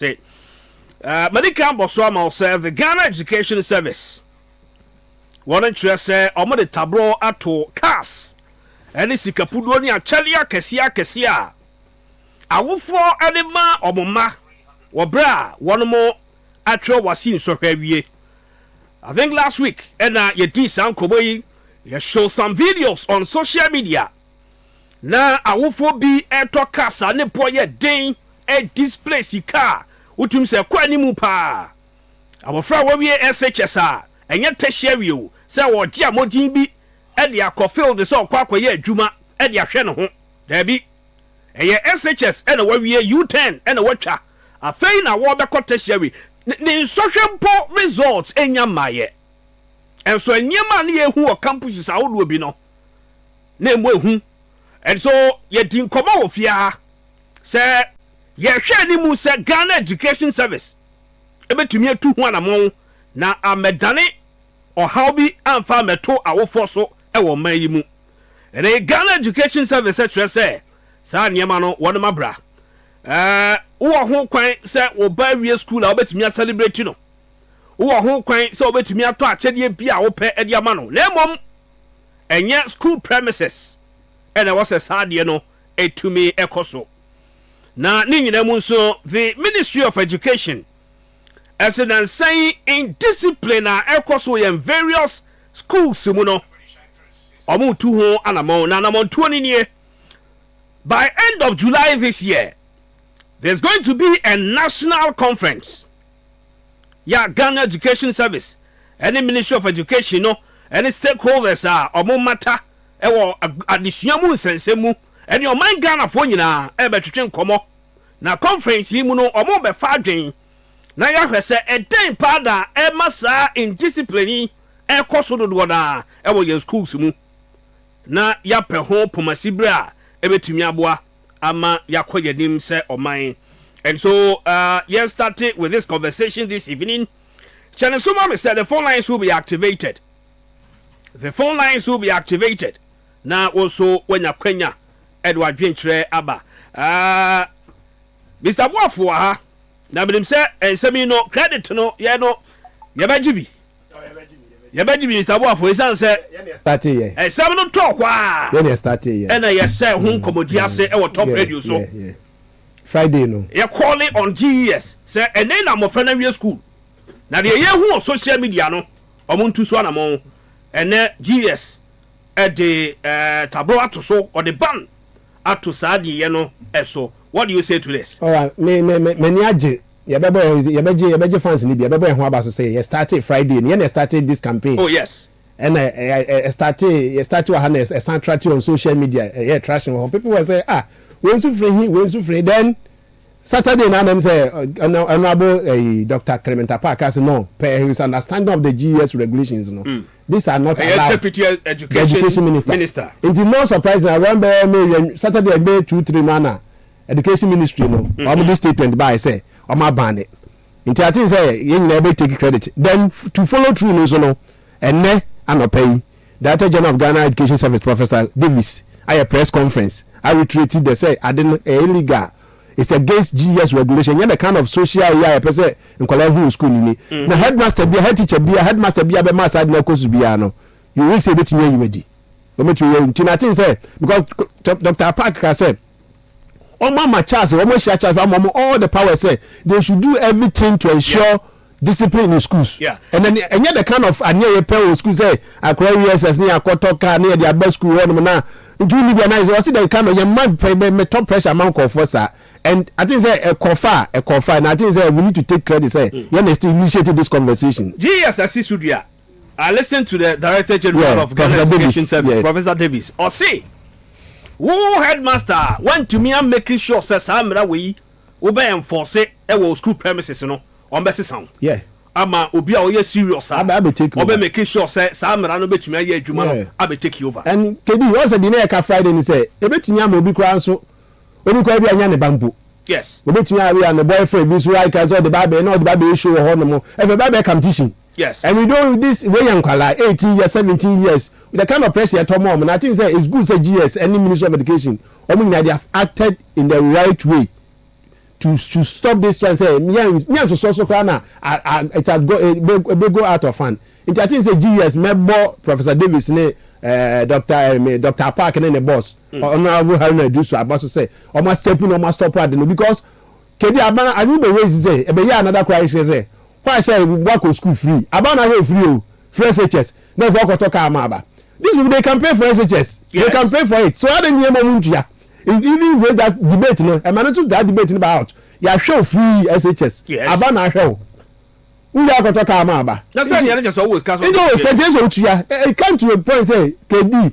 say medical bosoma say the Ghana Education Service one interest say omo de tablo ato cars eni sikapudo ni achalia kesia awofo ene ma omoma wobra one mo atwe wasi nsohwa wie. I think last week and ye did some koboyi you show some videos on social media. Na awofo bi eto kasa ne boye den e display sika utum se kwa ni mu pa abofra we SHS a enye tertiary o se wo gia modin bi e de akofil de se okwa akoye adwuma e de ahwe ne ho da bi eye SHS e na we U10 e na watwa afei na wo be tertiary ni social results enya maye enso enyema na yehu o campuses awodo bi no na emu ehu. And so, ye din komo ofia say ye hwe ni mu say Ghana Education Service ebetumi atu ho anamon na amedane o hawbi amfa meto awofo so e wo man yi mu. And Ghana Education Service say sa niema no won mabra wo ho kwan say wo ba wie school a obetumi celebrate no wo ho kwan say obetumi ato achede bia wo pe e dia ma no na mom enye school premises. And I was a sad, to me, ekoso. Now, Ninyamunso, the Ministry of Education, as an saying in discipline, ekoso in various schools, Sumuno, Omu Tuho, and Anamon 20 year. By end of July this year, there's going to be a national conference. Yeah, Ghana Education Service, any Ministry of Education, any stakeholders are Omu Mata. Ewo adisua mu nsensemu ene o man Ghana fo nyina e betwetwe nkomo na conference yi mu no omo be fa adwen na ya hwese eden pada e masa in discipline e koso dodo na ewo ye schools mu na ya pe ho pomasibre a e betumi aboa ama yakoye nim se oman. And so yes, started with this conversation this evening. Channel Suma said the phone lines will be activated. The phone lines will be activated. Now also when you Kenya Edward Vintre Abba. Mr. Boafo ha. Na bidim say ensemi no credit no ye no ye bajibi. Ye bajibi Mr. Boafo isan say start here. Ensemi no talk wa. Ye start here. And I say hun komodi ase e wo top radio so. Friday no. Ye call it on GES. Say enen na mo friend na school. Na de ye hu on social media no. Omuntu so anamon. Ene GES the tablo atoso or the ban ato sadi yeno eso. What do you say to this? All right, me niaje ye fans ni bi ye ho aba so say you started Friday and you started this campaign. Oh yes. And I started a central on social media trashing people were say when so free then Saturday now them say honorable Dr. Clementa Park has no his understanding of the GES regulations these are not allowed. Deputy Education Minister. It's no surprise around Saturday be 2-3 manner Education Ministry no this statement by say my ban it. Into I think say you never take credit. Then to follow through no and pay. Director General of Ghana Education Service Professor Davis at a press conference I retreated they say I didn't illegal. It's against GS regulation. You the kind of social a person in Kolahun school ni. Na headmaster be head teacher be headmaster be ma side na kosu be no. You will say between you ready. You meet you tin say because Dr. Park can say mama Charles almost share Charles all the power say they should do everything to ensure discipline in schools. Yeah. And then and the kind of anya pay school say Aquarius as near Kotoka near the best school one na. Do you be nice or see the kind of your man top pressure amount of force and I think say a confer and I think say we need to take credit say you still initiated this conversation. GS Asisudia. I listened to the Director General of Ghana Education Service, Professor Davis. Or say who headmaster went to me and making sure says Samra we be enforce it at school premises on best sound. Yeah. Ama obi a oye serious I take over. Make sure say Samra no betumi aye adwuma no I be take over. And Kedi once the na Friday ni say e betumi am obi kura so obi kwa bi anya ne bambo. Yes. Obi betumi awe and boyfriend bi so I can so the baby no the baby issue ho no mo. If the baby competition. Yes. And we do this way young kwala 18 years 17 years with the kind of pressure at home and I think say it's good say GS any Ministry of Education they have acted in the right way to stop this trend say me so cry na it had go out of hand. It I think say GS member Professor Davis ne Dr. Park and the boss honorable Haruna Dusu abaso say almost stepping almost stop at because kedi abana I think the way say e be ya another cry say why say work school free abana go free o free SHS na for ko talk am aba these people they can pay for SHS they can pay for it so how dem yemo muntia even raise that debate no e man to that debate about ya show free SHS abana show we are going to come about. That's why you just always cancel. It always it come to a point say KD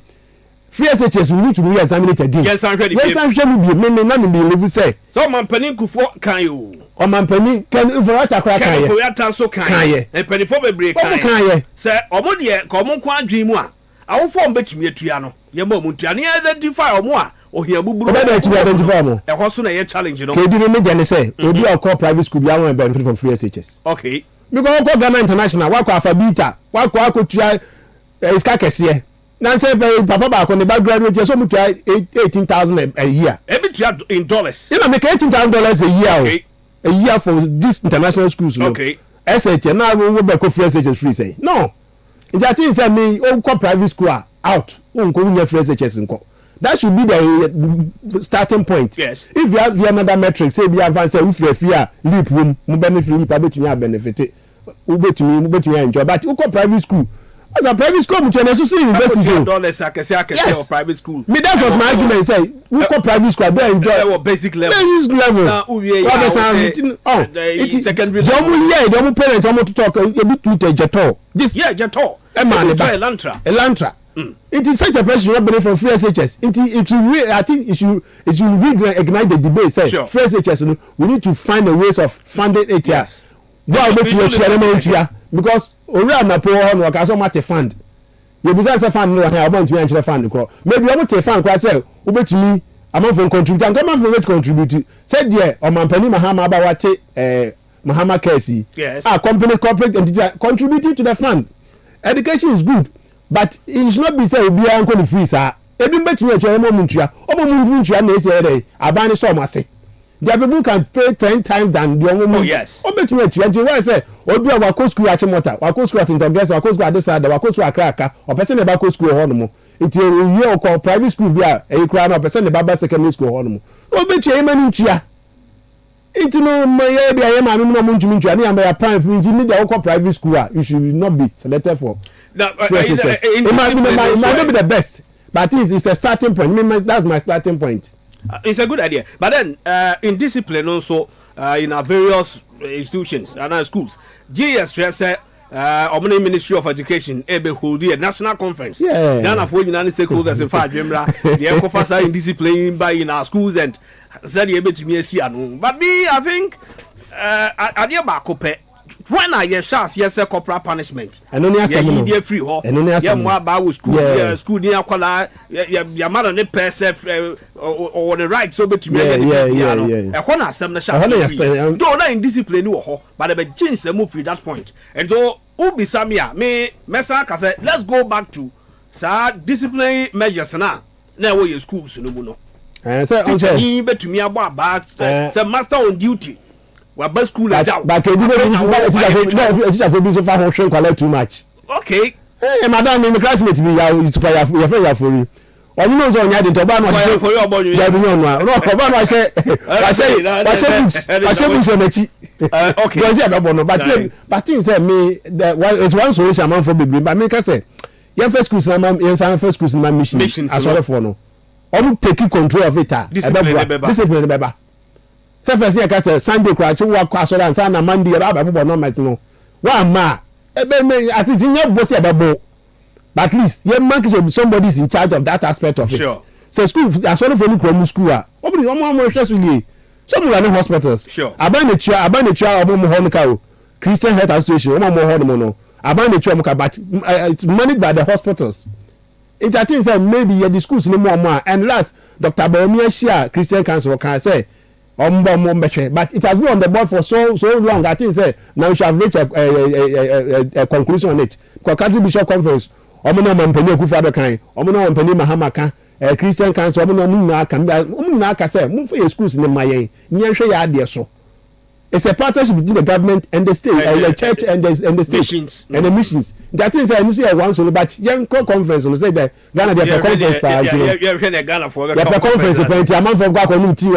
free SHS we need to re-examine it again. Yes, I'm ready. Yes, I'm sure we be not be level say. So man penny kufo kan you. O man penny can for what akra kan ye. For your tan so kan ye. E penny for be break kan ye. Say omo de ko omo kwa adwen mu a. Awofo mbetumi atua no. Ye ma omo ntua ne identify omo a ohia buburu. Oba to identify mo. E ho so na ye challenge no. KD me dey say obi o call private school bi awon benefit from free SHS. Okay. Because wako Ghana International wako Afabita wako akutua iska kese na say papa ba ko ne ba graduate so mutua 18,000 a year ebitua in dollars you know make $18,000 a year okay. A year for this international schools no okay SH na we be ko free SH free say no it I think say me o ko private school out won ko nya free SH nko that should be the starting point. Yes. If you have another metric say be advance say if you fear leap room mu benefit leap abetumi benefit ubetumi enjoy but you go private school as a private school mu chene so see university dollars akese or private school me that was my argument say we go private school dey enjoy basic level na uwie ya it secondary level dem parents dem to talk a bit with jeto this jeto e man elantra it is such a person not benefit from free SHS I think it should reignite the debate say sure. Free SHS no, we need to find a ways of funding it here why bet you share because ori na po ho no ka so mate fund you be say fund no here about to enter fund ko maybe you want to fund ko say we betumi amount for contribute and come for contribute say there o man pani mahama ba wate mahama kesi yes corporate entity contributing to the fund education is good but it should not be say obi an ko free sir ebi betumi eche mo muntua na ese ere abani so mase the people can pay 10 times than the omo oh yes betumi eche why say obi wa ko school achimota wa ko school atintoges wa ko school adesada wa ko school akraka o person na ba ko school ho no mo it we o ko private school bia e kura na person na ba secondary school ho no mo obi betumi e manu ntua it no my bia ye ma me no mo ntumi ntua na ya prime free need the private school you should not be selected for it might be the best but it's the starting point that's my starting point. It's a good idea but then in discipline also in our various institutions and our schools GS stress Omni Ministry of Education ebe hold a national conference Ghana for United stakeholders in fact the ECOFAS in discipline by in our schools and said able to me see but me I think idea back up when I hear shots yes a corporal punishment and only as a free ho yeah more about school school near kola your mother ne person or the right so between me and one some the shots don't na in discipline ho but the change move from that point and so ubi samia me mesa ka say let's go back to sa discipline measures na we schools no mu no say on say you betumi abo about say master on duty we best school aja but can you teacher for be so far hwe kwala too much okay madam me classmate be ya super ya friend ya for you oni no so onya de to ba no say for you ogbonyu ya bi no ba no say books on echi okay because ya be no but thing say me it's one solution man for baby but me can say your first schools na your first schools na mission as well for no take control of it discipline beba say first year ka say Sunday kwa chi wa kwa so dan say na Monday ba bo no met no wa ma ebe me ati tin ya bo say bebo but at least your man is somebody is in charge of that aspect of sure. It so school as well for no school ah obi omo hwesuli some run hospitals sure aban the chair omo ho nka o Christian Health Association omo ho no aban the chair omo ka but it's managed by the hospitals. It I think say maybe the schools no more and last Dr. Baumia Shia Christian Council can say but it has been on the board for so long. I think say now we shall reach a conclusion on it because country bishop conference omo no mampani Akufo-Addo kan omo no mampani Mahama kan Christian Council omo na ka say mo for schools ne mayen nyenhwe ya ade so. It's a partnership between the government and the state, the church and the state missions. And the missions. That is I say one solo, but young conference on say that Ghana the conference Ghana for the conference for a man from Gwa community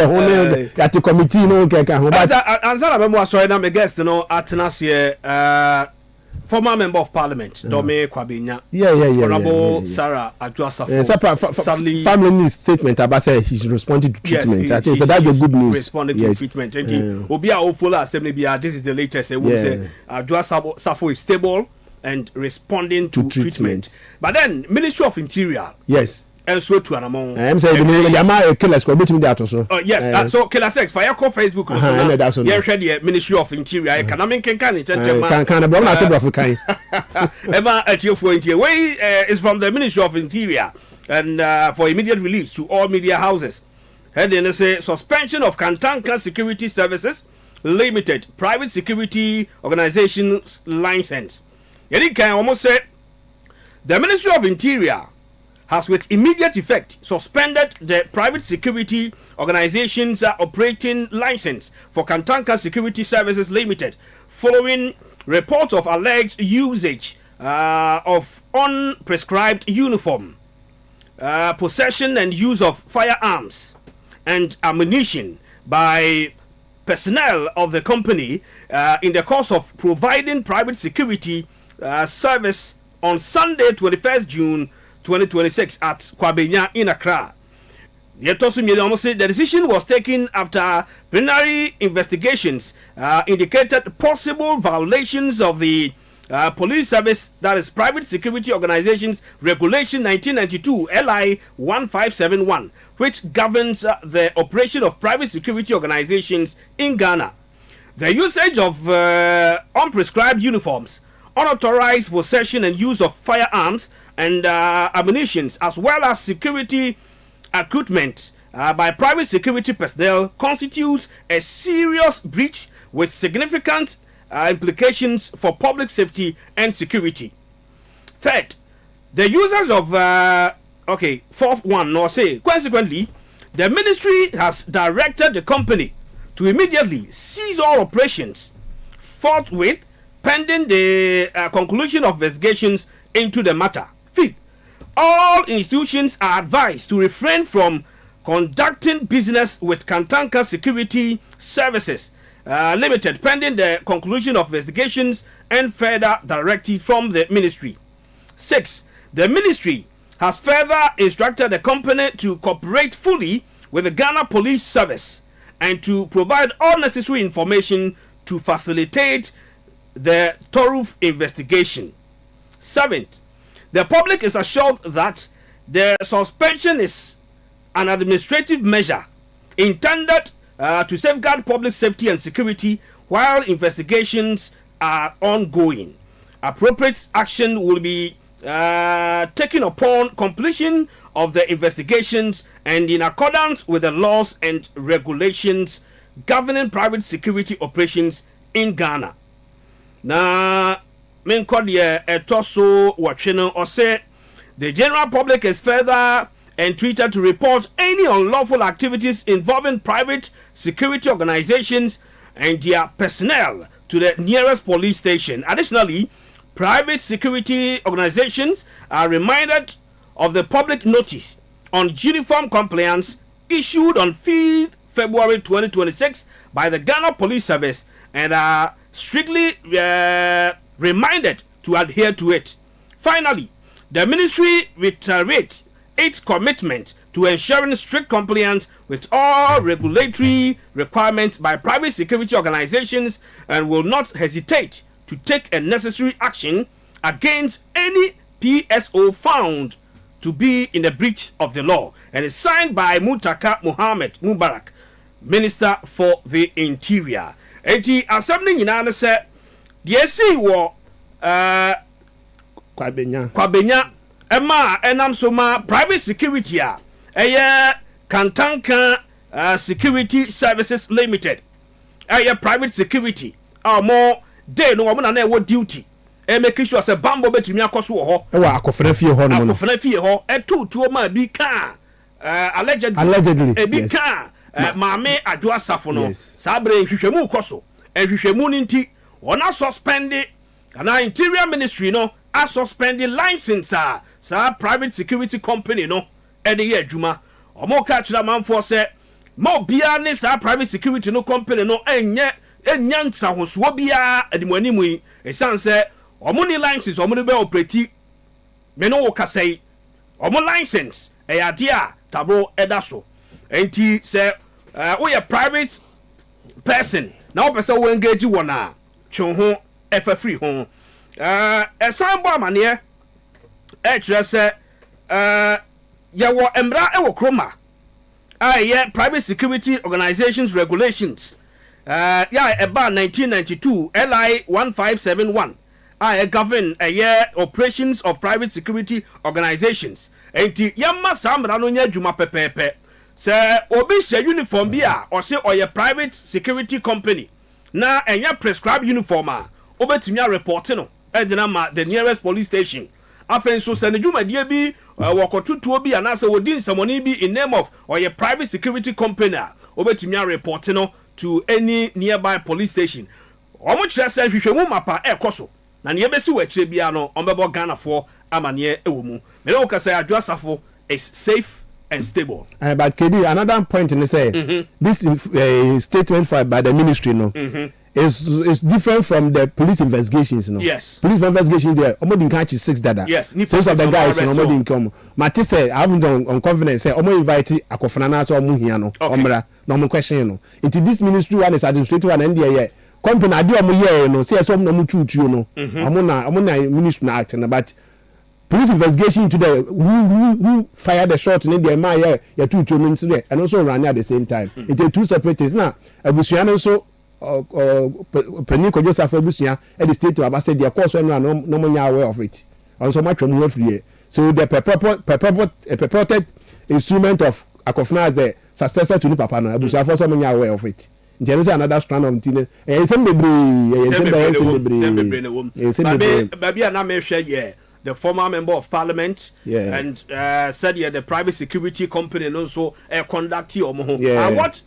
at the committee no keka. But answer na memo sorry na me guest no Atenas here former member of parliament Dome Kwabenya. Honorable Sarah Adjua family news statement about say he's responding to treatment. I think so that's a good news. Responding to treatment. Obi a follow assembly bia this is the latest say we say Adjua Safo is stable and responding to treatment. But then Ministry of Interior. Yes. And so to an among I'm saying the Yama killers go between that also. Yes, so killer sex fire call Facebook also. Yeah, the Ministry of Interior economic can Emma at your point here. Way is from the Ministry of Interior and for immediate release to all media houses. Heading say suspension of Kantanka Security Services Limited private security organization's license. Yet can almost say the Ministry of Interior has with immediate effect suspended the private security organization's operating license for Kantanka Security Services Limited following reports of alleged usage of unprescribed uniform, possession and use of firearms and ammunition by personnel of the company in the course of providing private security service on Sunday 21st June 2026 at Kwabenya in Accra. The decision was taken after preliminary investigations indicated possible violations of the police service, that is Private Security Organizations Regulation 1992 LI 1571, which governs the operation of private security organizations in Ghana. The usage of unprescribed uniforms, unauthorized possession and use of firearms and ammunition, as well as security equipment by private security personnel, constitutes a serious breach with significant implications for public safety and security. Third, the users of fourth one nor say consequently, the ministry has directed the company to immediately cease all operations forthwith pending the conclusion of investigations into the matter. Fifth, all institutions are advised to refrain from conducting business with Kantanka Security Services Limited pending the conclusion of investigations and further directive from the ministry. 6. The ministry has further instructed the company to cooperate fully with the Ghana Police Service and to provide all necessary information to facilitate the thorough investigation. 7th, the public is assured that the suspension is an administrative measure intended to safeguard public safety and security while investigations are ongoing. Appropriate action will be taken upon completion of the investigations and in accordance with the laws and regulations governing private security operations in Ghana. Now, the general public is further entreated to report any unlawful activities involving private security organizations and their personnel to the nearest police station. Additionally, private security organizations are reminded of the public notice on uniform compliance issued on 5th February 2026 by the Ghana Police Service and are strictly reminded to adhere to it. Finally, the ministry reiterates its commitment to ensuring strict compliance with all regulatory requirements by private security organizations and will not hesitate to take a necessary action against any PSO found to be in a breach of the law, and is signed by Muntaka Mohammed Mubarak, Minister for the Interior. Enti assembly nyina se de si wo Kwabenya ema enam so ma private security a eye Kantanka Security Services Limited eye private security more day no na na duty e make sure say bambo betimi akoso wo ho e wa akofena fie ho no akofena fie ho e tutuo ma bi ka allegedly ebi ka maame adwo asafo no sabre hwehwemu koso hwehwemu ninti ona suspend ana interior ministry no a suspend license sa private security company no e de ye adwuma omo ka kira manfo se ma obia ne sa private security no company no enya nsa hoso bia adimanimu yi esan se omo ni license omo be operate me no wo kasai omo license e ya dia tabo edaso enti se we a private person na wo pese wo engage wona twen ho efa free ho esan bo amane e kire se ye wo emra e wo kroma ye private security organizations regulations about 1992 LI 1571 govern operations of private security organizations enti yamma samra no nya dwuma pepepe se obi hye uniform bia o se oye private security company na enya prescribed uniform obetumi a report no edina ma the nearest police station afen so se ne dwumadie bi wokotutuo bi anase wodi nsamoni bi in name of oye private security company obetumi a report no to any nearby police station omo kire se hwehwemu mapa ekoso na ne yebesi wachire bia no ombebo Ghana for amane ewomu me no kasa adwo asafo is safe and stable. But KD, another point in say this statement filed by the ministry is different from the police investigations. Yes. Police investigations there, almost catch 6 data. Yes. Some of the guys almost didn't come. Matisse say I haven't on confidence say almost invite Akofana so here no. Omra no question into this ministry one is administrative one and there company adi omo here no say some no mu chuchu no. Amona ministry na act but police investigation to the who fired the shot in the man ya two children and also ran at the same time. It's two separate things now. Abusuano so Penny Joseph Abusia at the state of Abasa their course no aware of it. Also much from free. So the purported instrument of Akofna as the successor to the Papa no Abusia for some aware of it. There is another strand of teen and some the former member of parliament and said the private security company and also conductee I watched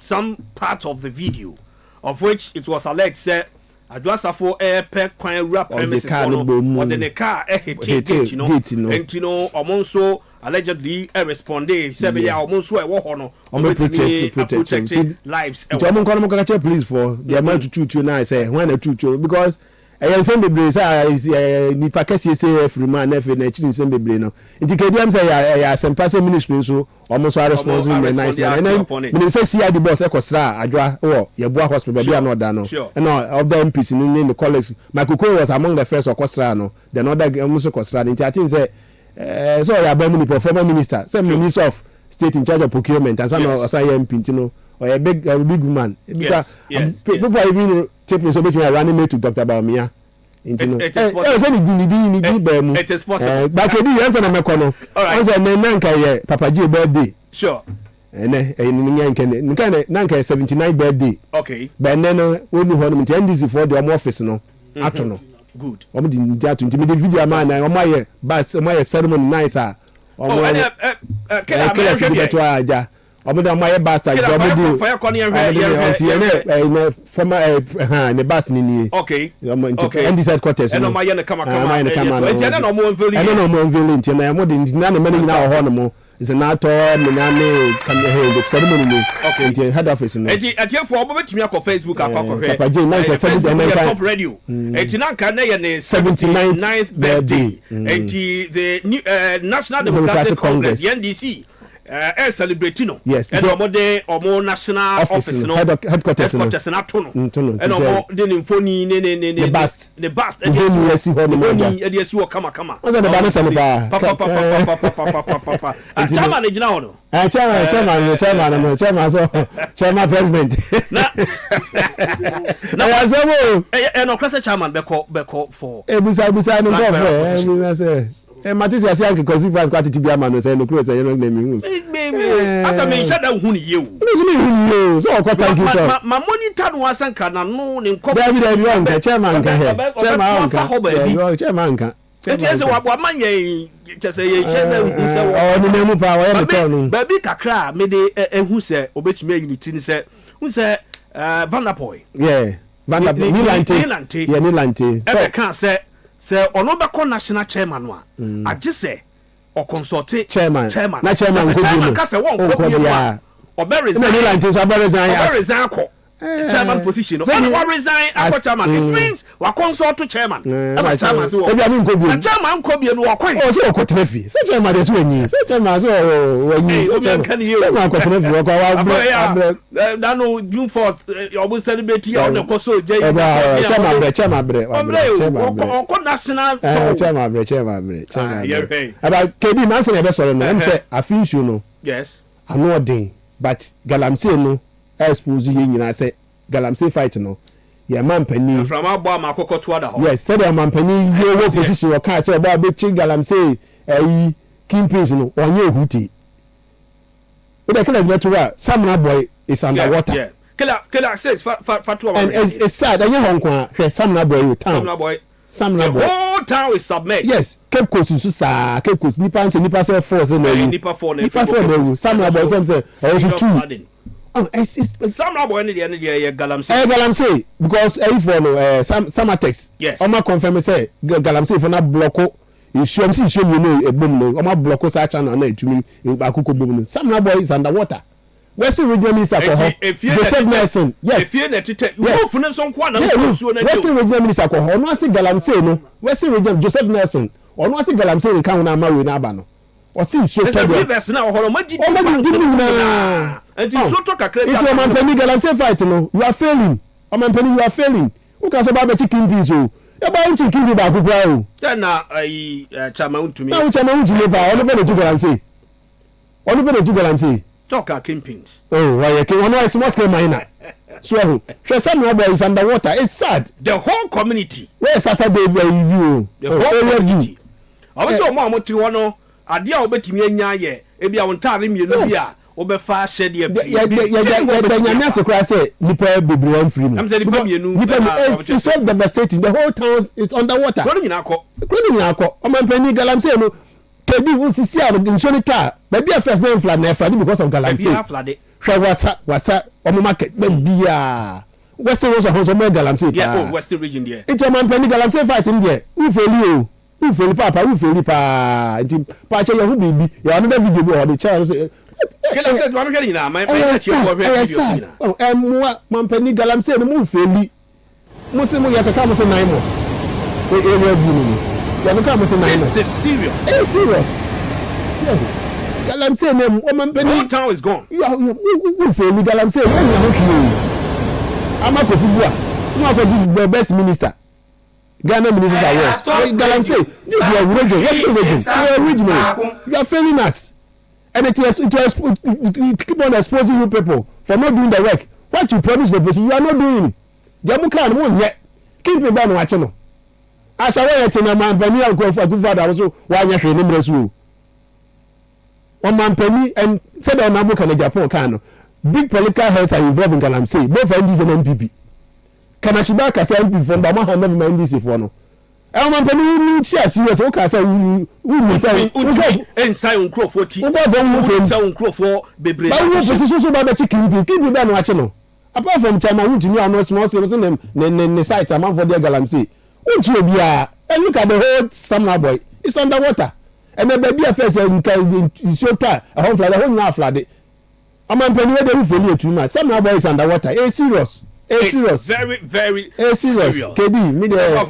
some part of the video of which it was alleged said Adwasafo pe kwan rap premises on the car hit you know and you know omonso allegedly responded say ya omonso e wo ho no protect lives e wo nko no ka che police for the amount to tutu na say when na tutu because send the brain say ni pakesi say free man na fe na chiri send the brain no intikadiam say ya sempase ministry so almost are responsible the nice man and then say see the boss ekosra adwa wo ye boa hospital be no da no and of the MPs in the college Makoko was among the first okosra no the other almost okosra inti I think say so ya ba mini former minister say minister of state in charge of procurement and some MP you know or a big woman because people even take me so much running me to Dr. Baumia. It is possible. But you answer na mekono. Answer na nanka Papa J birthday. Sure. Nanka 79 birthday. Okay. But then when you hold me NDC for the office no. Atono. Good. Omo di njatu ntimi the video man na omo ye bas omo ye ceremony nice ah. Omo aja. Omo da my bastard omo di fire kon ye former the bas ni okay okay and this headquarters no my ye na kama enti na no mo unveiling I don't know unveiling enti na mo di na many na ho no mo is na to me na me come here the ceremony ni okay enti head office no enti atiefo obo betumi akọ Facebook akọ hwe Papa J 9 top radio enti na nka na ye ne 79th birthday enti the National Democratic Congress NDC celebrating no yes and omo national office no headquarters na to no and omo de infoni ne bust and the esi wo kama what's the balance and papa chairman ejina ho no chairman so chairman president na ya so no class chairman beko for ebusa no go for say Matisse ya say because if I quite to be a man say no close say no name asa me shada hu ni ye o so ko thank you to ma monitor no asanka na no ne nko David chairman ka he chairman ka Enti se wa man ye say ye share na hu se o ni nemu pa wa ye to no ba bi kakra me de ehu se obetimi unity ni se hu se Vanderpool yeah Vanderpool Nilante yeah Nilante so e kan se ono be ko national chairman no a age se o consult chairman na chairman ka se won ko bi no obe resign Nilante so obe resign ko chairman position no one resign akọ chairman it means wa consult to chairman e chairman so e bia me nko bi chairman ko bi no wa kwan o so ko tenefi so chairman dey so anyi so chairman so anyi so chairman ko tenefi wa wa that no June 4th obo celebrate ya on ko so je chairman bre ko national chairman about KD man say na be sorry no em say afinsu no yes ano odin but galamsey no expose ye nyina say galamsey fight no ye mampani from abo amakoko to other yes said the mampani ye wo position wo kan say oba be chi galamsey kingpins no onye ehuti we dey killers better Samna boy is underwater yeah killer says fatu and it's sad that you honkwa hwe Samna boy town Samna boy whole town is submerged yes Cape Coast su sa Cape Coast nipa say force no nipa 4 no Samna boy say also two it's Samna boy any there galamsey galamsey because for no Samatex yes o ma confirm say galamsey for na block issue you know ebom no o ma block sa channel na etumi akoko bom no Samna boy is underwater Western Regional Minister for Joseph Nelson yes if you net you fune so kwa na so na Western Regional Minister for no asi galamsey no Western Regional Joseph Nelson ono asi galamsey kan na ma we na aba no o si so to be best na ohoro magidi na and so to kakra it's a man penny galamsey fight no you are failing o man penny you are failing who can say ba chicken peas o e ba chicken peas ba kukura o then na chama untumi na chama untumi ba ono be do galamsey talk our kingpins oh why you one is small scale miner so some boy is underwater it's sad the whole community where Saturday review the whole community also mo amoti wono ade a obetimi anya ye e bia wontare mienu bia obefa shede ya nyame asekura say nipa bebre amfiri mu am say nipa mienu it's so devastating the whole town is underwater kwani nyina akọ o man pani galamsey no kedi usisi a nsoni twa baby first name flood na flood because of galamsey hwe wasa o market bia Western was a house of galamsey yeah Western region there it man pani galamsey fight in there ufeli pa nti pa che ye hu bibi ya no da video bi o de cha say kele said man hwere nyina man say for hwere video nyina man pani galamsey no mu feli mu se mu ya kaka mu se 9 months e revu ni ya kaka mu se 9 months it's serious yeah galamsey no man pani the town is gone you feli galamsey no nya ho hwi amakofu bua no akodi best minister Ghana ministers are worse. Galamsey, this is your region, Western region. You are regional. You are failing us. And it keep on exposing you people for not doing the work. What you promise for person, you are not doing. Jamuka and one yet. Keep me down watching. No. As I went in a man, Penny, I'll go for a good father also. Why you should name you? One man, Penny, and said on Nabucco and Japan can. Big political heads are involved in Galamsey, both NDs and MPP. Kanashiba ka say MP from Bama ha never mind this for no e man pani wu chia serious o ka say wu say inside uncrofo ti wo ba from say uncrofo bebre ba wo position so ba chicken be no ache no apart from China wu timi ano small say ne site am for the galamsey wu chi obi a and look at the whole Samna boy it's underwater and the baby affairs in so tar a home flood a whole na flood man pani we dey wu feli etu ma Samna boy is underwater it's serious. Serious. Very, very serious. KD, me there,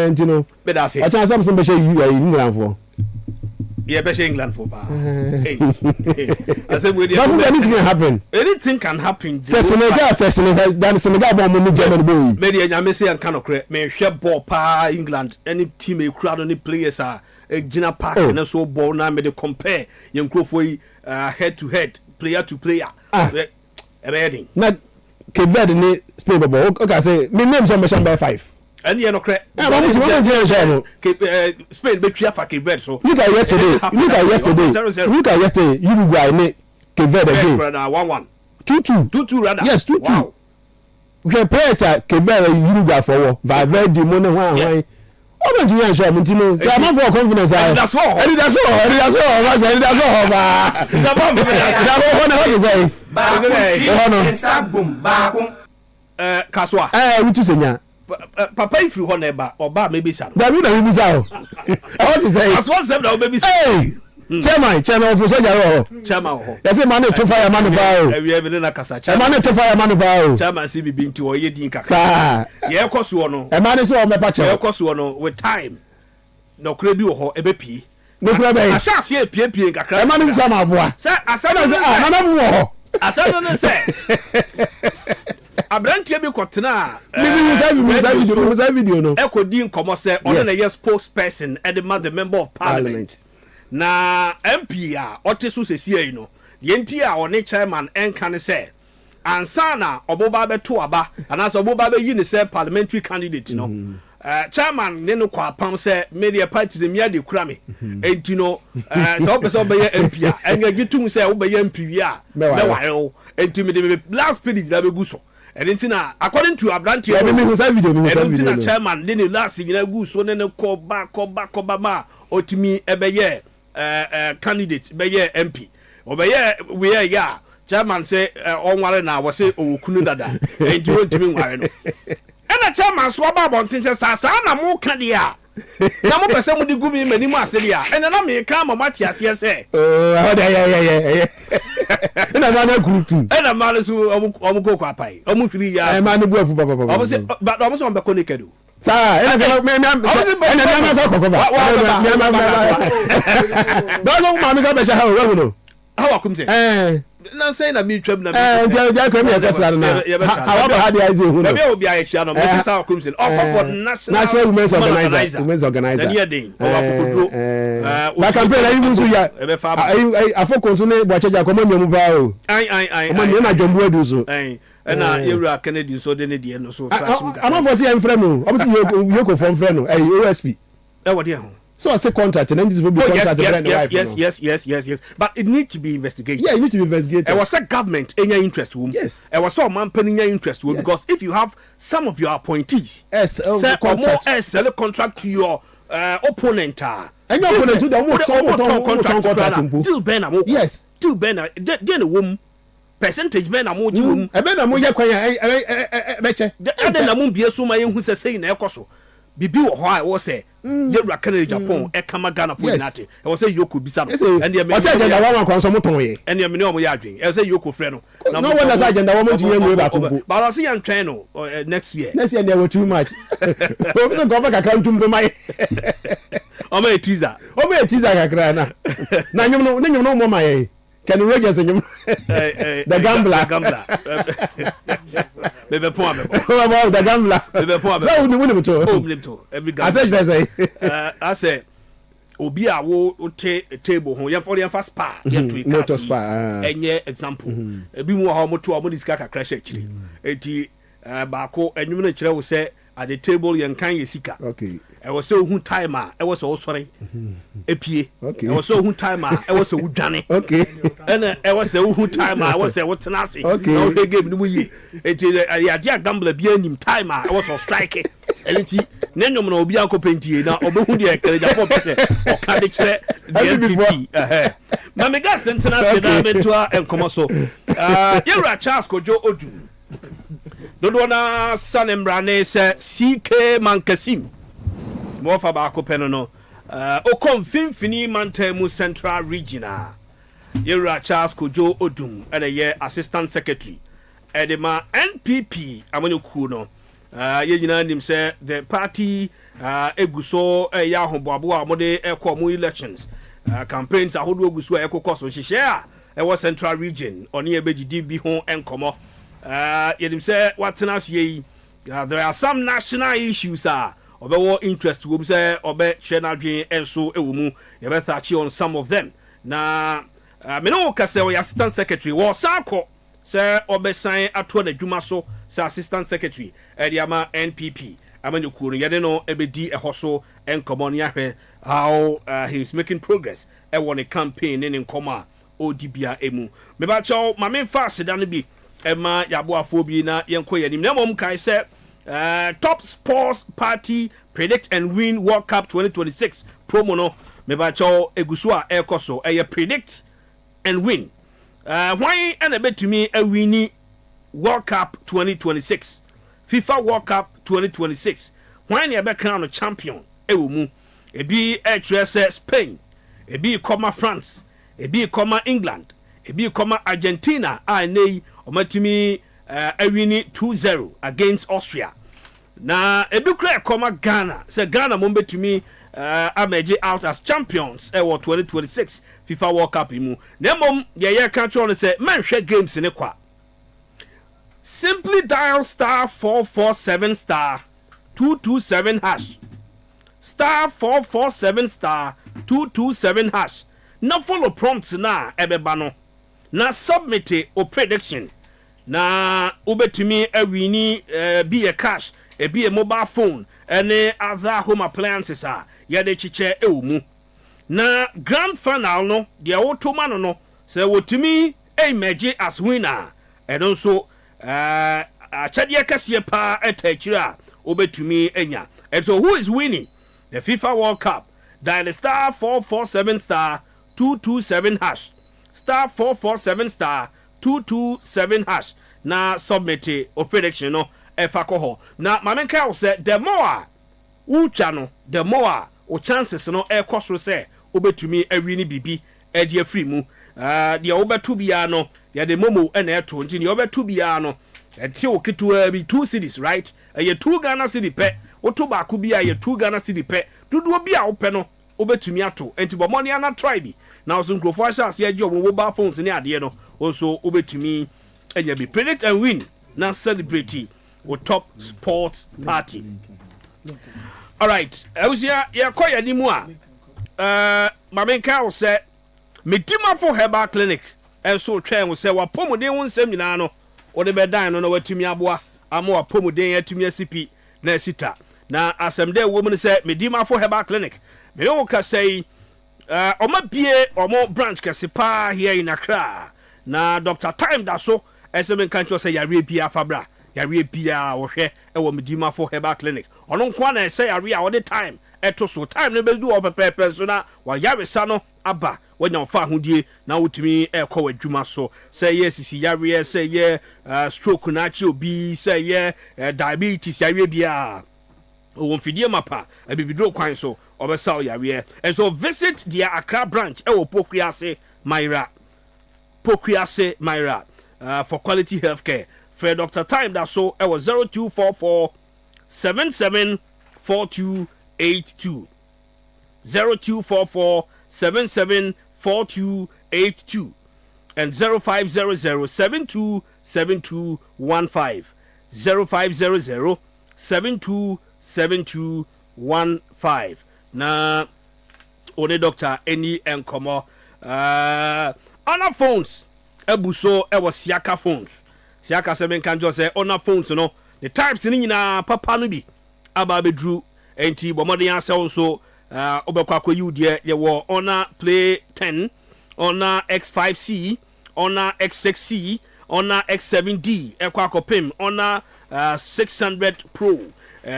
you know. But that's it. I chance something special you England for. Yeah, better England for. Hey. I said, anything can happen. Anything can happen. Senegal, then Senegal bomb me German boy. Maybe I say and cannot correct. Me share ball pa England. Any team a crowd on the players are Gina Park and so ball now me they compare. Young Crawford head to head, player to player. Reading. Not Kevin ni Spain babo okay say me name some by 5 and you no correct Spain be tria for Kevin so look at yesterday Uruguay ni Kevin again 1-1 2-2 rather yes 2-2 wow we press Kevin Uruguay for Valverde money wan ọmọ ntumi yẹn nsọ ntumi sẹ ẹ ma fọ confidence ayẹ ẹni da so ọba sẹ ẹni da so ọba ìdàbọ̀ ọ̀hún náà wọ́n ti sẹ́yìn baako kasuwa wutu senya papa ifiri hɔ na ɛba ɔba mi bisa no dabi na mi bisa o ɛwɔ ti sẹ́yìn kasuwa nsɛm na ɔbɛ bisa chairman ọfọ sọjà rẹ ọ chairman wɔ yẹsẹ maa ne to fire ma no paa o ɛwia bi ne na kasa maa ne to fire ma no paa o chairman si bibi nti ɔyɛ din kakra saa yɛ kɔ soɔ no maa ne sɛ ɔmɛ pa kyɛw yɛ kɔ soɔ no with time na ɔkura bi wɔ hɔ ɛbɛ pie n'okura bɛ yi ahyɛ aseɛ pie kakra maa ne sisan ma aboa sɛ asɛm no sɛ nana mu wɔ hɔ asɛm no sɛ aberanteɛ bi kɔtena musa video no ɛkɔdi nkɔmmɔ sɛ ɔno na yɛ spokesperson ɛde ma the member of parliament na MP a ɔte so sɛsia yi no deɛ nti a ɔne chairman ɛnka ne sɛ ansa na ɔboba bɛto aba anaasɛ ɔboba bɛyi ne sɛ parliamentary candidate no chairman ne no kɔ apam sɛ media party ne mia de kura me enti no sɛ wopɛ sɛ wobɛyɛ MP a ɛnyɛ gye tum sɛ wobɛyɛ MP wie a bɛware wo enti mede last page na bɛgu so ɛno nti na according to aberanteɛ ɛno nti na chairman de ne last nyina gu so ne ne kɔba ma ɔtumi ɛbɛyɛ candidate bɛyɛ MP ɔbɛyɛ weyɛ yɛ a chairman sɛ ɔnware na wɔsɛ ɔwɔ kunu dada enti wɔntumi nware no ɛna chairman so ɔba abɔnten sɛ saa na moka deɛ a na mopɛ sɛ mode gu mi m'anim ase deɛ a ɛnɛ na meka ma moate aseɛ sɛ ɛna maa ne kuru pin ɛna maa no so ɔmo kɔ apae ɔmo hwiri yɛ maa ne bu afu papa ɔmo sɛ ɔmbɛkɔ naked o saa ɛna mɛ kɔkɔ ba dɔwɔsɔ maame sɛ bɛhyɛ ha o wɛhu no hawa kum sɛ na sɛ na mi twam na mi ntia kɔ mi yɛ kɛsira no na hawa ba ha de ayi sɛ ehu no bɛbi a obi ayɛ hyia no mɛ sisan kum sɛ ɔkɔ for national women's organizer ɛni yɛ den ɔwɔ akokoduro ba campaign ayi mu nso ya afɔkɔ nso ne buakyɛgya kɔmɔ nyɛmu paa o ɔmɔ nyɛ na jɔnbu adu so ɛna yɛwura kennedy nso de ne deɛ no so amafɔ si yɛn frɛ no ɔmo si yoko fɔm frɛ no OSP ɛwɔ deɛ ho. So I say contract and then this will be contract. Yes. But it needs to be investigated. Yeah, it needs to be investigated. It was a government in your interest room. Yes. It was some man in your interest room because if you have some of your appointees, say or more sell a contract to your opponent. And your opponent to the contract. Still Ben a yes. Still Ben a then a woman. Percentage Ben a more room. A Ben a more yakwaya. Then a moon be a suma who says saying Ecoso. Bibi wɔ hɔ a ɛwɔ sɛ yɛwura Canada Japan ɛkama Ghana fo nyinaa te ɛwɔ sɛ yoko bisa no ɔsɛ agenda wɔn akɔn sɔn mo tɔn yɛ ɛni ɛmi ni wɔn yɛ adwene ɛwɔ sɛ yoko frɛ no na wɔn nasa agenda wɔn mo ti yɛ nwere baako mpo baala ɔsi yɛn twɛn no next year ne ɛwɔ too much obi sɛ nkɔfɛ kakra ntum do ma yɛ ɔmɛ yɛ teaser kakra na nyom no ne nyom no mo ma yɛ Kenny Rogers nyom the gambler bebe pon the gambler bebe pon so we win to every gambler I say obi a wo te table ho ye for fa spa ye to motor spa enye example ebi mu ho mo to mo disika kakra hye kiri enti baako enwum na kire wo se at the table ye kan ye sika okay e wo se ohun time a e wo se wo sore epie e wo se ohun time a e wo se wo dwane okay ene e wo se ohun time a e wo se wo tena ase na wo de game ni mu ye enti ya dia gambler bi anim time a e wo se strike enti ne nyom na obi akopentie na obehu de ekere Japan pese o ka de kire the NPP na me gas tena ase na betua enkomo so yewura Charles Kojo Odu dodo na sanembra ne se CK Mankasim mo fa ba ko peno no o konfinfini mantemu central regional yewura Charles Kojo Odum ene ye assistant secretary edema NPP amonyoku no ye nyina nim se the party eguso ya hoboabo a mode ekọ elections campaigns ahodo eguso ekokoso hihye a ewo central region oni ebegidi bi ho enkomo yedim say watena asiye there are some national issues obewo interest wo say obe hwe na dwen enso ewo mu ye be thatch on some of them na me no kase o assistant secretary wo sako say obe sign ato na dwuma so say assistant secretary ediama NPP amanyoku no ye no ebedi ehoso enkomo ne ahwe how he is making progress e won a campaign in nkoma odibia emu me ba chaw ma me fa seda no bi ema yabo afo bi na yenko yanim na mom kai se top sports party predict and win World Cup 2026 promo no me ba cho egusu a ekoso predict and win why and a bet to me a winning World Cup 2026 FIFA World Cup 2026 why you be crown a champion mu e bi Spain e bi France e bi England e bi Argentina nei omatimi winning 2-0 against Austria na e bi kra Ghana say Ghana mo betumi amaje out as champions 2026 FIFA World Cup mu na mom ye ka tro say manhwe games ne kwa simply dial star 447 star 227 hash star 447 star 227 hash na follow prompts na ebeba no na submit o prediction na ubetumi awini be a cash be a mobile phone any other home appliances ya de chiche ewumu na grand final no de otoma no say wotumi emerge as winner and also achade kase pa etachira obetumi enya. And so who is winning the FIFA World Cup? Dial star 447 star 227 hash star 447 star 227 hash na submit o prediction no efakoho na mamenka say the more ucha no the more o chances no ekosoro say obetumi awini bibi e free mu de obetu bia no ya de momo na eto nti de obetu bia no enti o ketu bi 2 cities right ye 2 Ghana city pe oto ba ku bia ye 2 Ghana city pe dudu bia wo pe no obetumi ato enti bo money ana try bi na so nkrofo asase agi omo mobile phones ni ade no also obetumi enya bi predict and win na celebrate o top sports party. All right awusia ye koya ni mu a mamenka wo say medimafo herbal clinic enso twen wo say wapomuden wo nsem nyina no wo de bedan no na watumi aboa ama wapomuden atumi asipi na asita na asemde wo mu say medimafo herbal clinic me wo ka say oma bie omo branch kasipa here in Accra na Dr. Time da so esem kan cho say yare bia fabra yare bia wo hwe e wo medimafo herbal clinic ono nkwa na say yare a wo de time eto so time no bedu o pepepe so na wa yare sa no aba wanya fa hodie na wotumi ekọ adwuma so say yes sisi yare say ye stroke na chi obi say ye diabetes yare bia o mfidie mapa abibidro kwan so obesa yare and so visit their Accra branch e wo Pokuase Myra for quality healthcare for Dr. Time that so it was 0244 774282 0244 774282 and 0500 727215 0500 727215 na one doctor any enkomo other phones ebuso was Siaka phones Siaka seven can just say on phones no the types ni nyina papa no bi aba bedru enti bomode answer also obekwa koyi de ye wo Honor Play 10 Honor X5C Honor X6C Honor X7D ekwa akopem Honor 600 Pro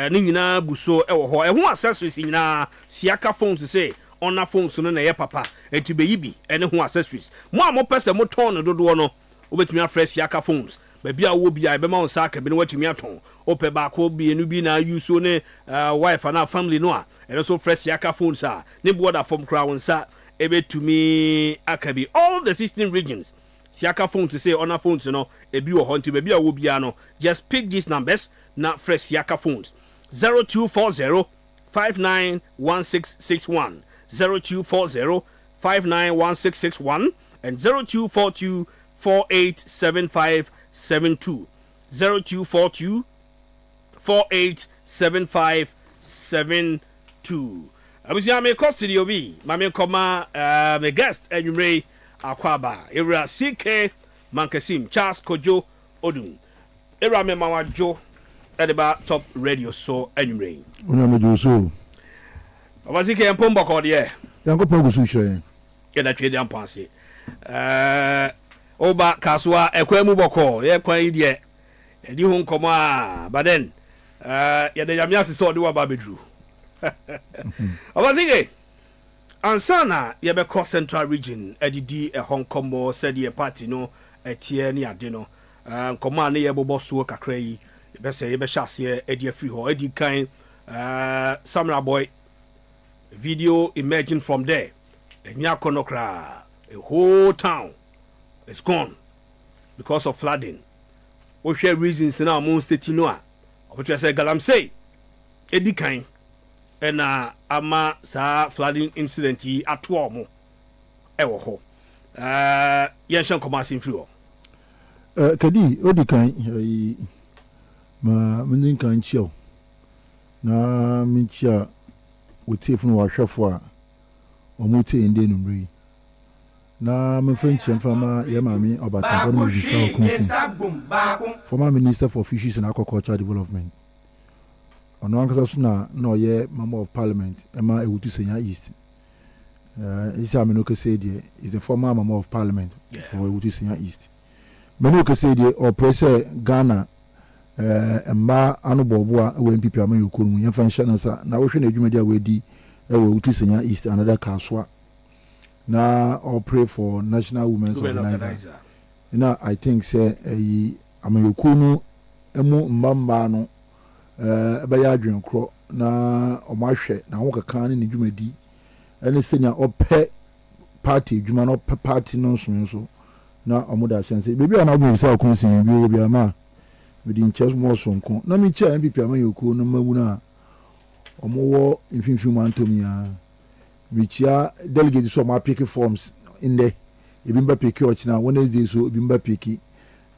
ni nyina buso ewo ho eho accessories nyina Siaka phones say Honor phones no na ye papa enti beyibi ene ho accessories mo amopese mo ton no dodo no obetumi afresh Siaka phones baby a wo bia be ma on saka bi no watumi aton ope ba ko bi enu bi na use ne wife and family no a and so fresh Siaka phones a ne border from kra won sa ebetumi akabi all the 16 regions Siaka phones to say Honor phones no ebi wo honti baby a wo bia no just pick these numbers na fresh Siaka phones 0240 591661 0240 591661 and 0242 487572 0242 487572 abusia me custody obi mame koma me guest enwumre akwaba ewra CK Mankasim Charles Kojo Odum ewra me mawajo edeba top radio so enwumre una mejo so abasike empombo ko de yanko pogu su hire ye da twede ampanse oba kaswa ekwemu boko ye kwan die edi hu nkomo a baden ya de yamia se so de wa ba bedru abazige ansana ye be call central region edidi Hong Kong said ye party no etie ne ade no nkoma na ye bobo so kakra yi be say ye be hyase edi afri ho edi kan Samurai boy video emerging from there enya konokra a whole town is gone because of flooding. We share reasons now among state no a obetre say galamsey edi kan na ama sa flooding incident yi ato mo e wo ho yen shan commerce free ho kadi odi kan ma mendin kan chiao na minchia wotie funu wa hwefo a omutie ende numri na mfenchi mfama ya mami obatan ko mi bisa kunsi former minister for fisheries and aquaculture development ono ankasa suna no ye member of parliament ema ewutu senya east isa me no ke say die is the former member of parliament for ewutu senya east me no ke say die o pressure Ghana emma anu bobo a we MPP ama yokuru ye fan shana sa na wo hwe na adwumadi a we di e we ewutu senya east another kaswa na or pray for national women's organizer. You know, I think say amayokunu emu mbamba no ya adwen kro na omahwe na wo kaka ne dwumadi ene senya opɛ party dwuma no party no so na omoda chance bebi ana obi bisa okunsin bi obi ama we di chess mo sonko na mi cha MPP amayokunu no mawu na omowo mfimfim antomia michia delegate so ma pick forms in there ebimba pick ochina Wednesday so ebimba pick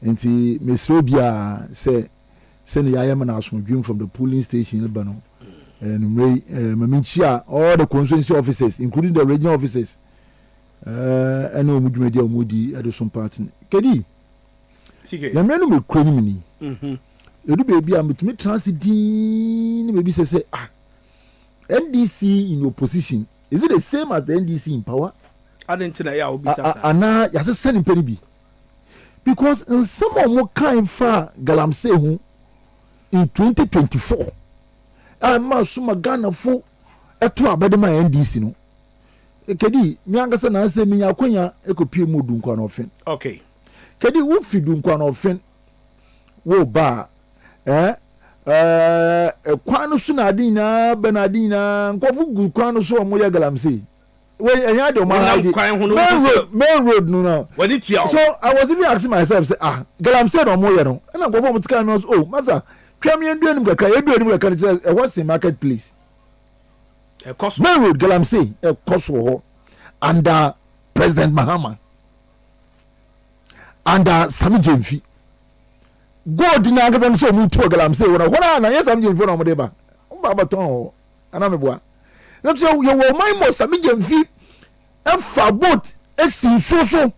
enti mesrobia say ne yayama na asomdwem from the polling station in Lebanon and mamichia all the constituency officers including the regional officers and omudwumedi omudi edison party kedi ya menu me kroni mini edu baby am to me transidin baby say NDC in opposition. Is it the same as the NDC in power? I didn't tell you be Anna, yes, a sending penny. Because in some more kind far Galamsey who in 2024, I must suma Ghana for a 2 abadema NDC no. Kedi, Miangasa na say me yakonya ekopi mu dunkwa na ofen. Okay. Kedi wo fi dunkwa na ofen. Wo ba kwano suna adina benadina nkofu gu kwano so omo ya Galamsey we enya de main road no now so I was even asking myself say Galamsey no mo ye no na nkofu mutika me oh masa twam ye nduanum kakra ye duanum kakra e was in marketplace main road Galamsey e koso ho under President Mahama under Sami Jemfi God na ngazam so mu to Galamsey wona na yes am jemfi na mo de ba baba ton ana me boa na to ye wo mai mo Sami Jemfi e fa boat e sin so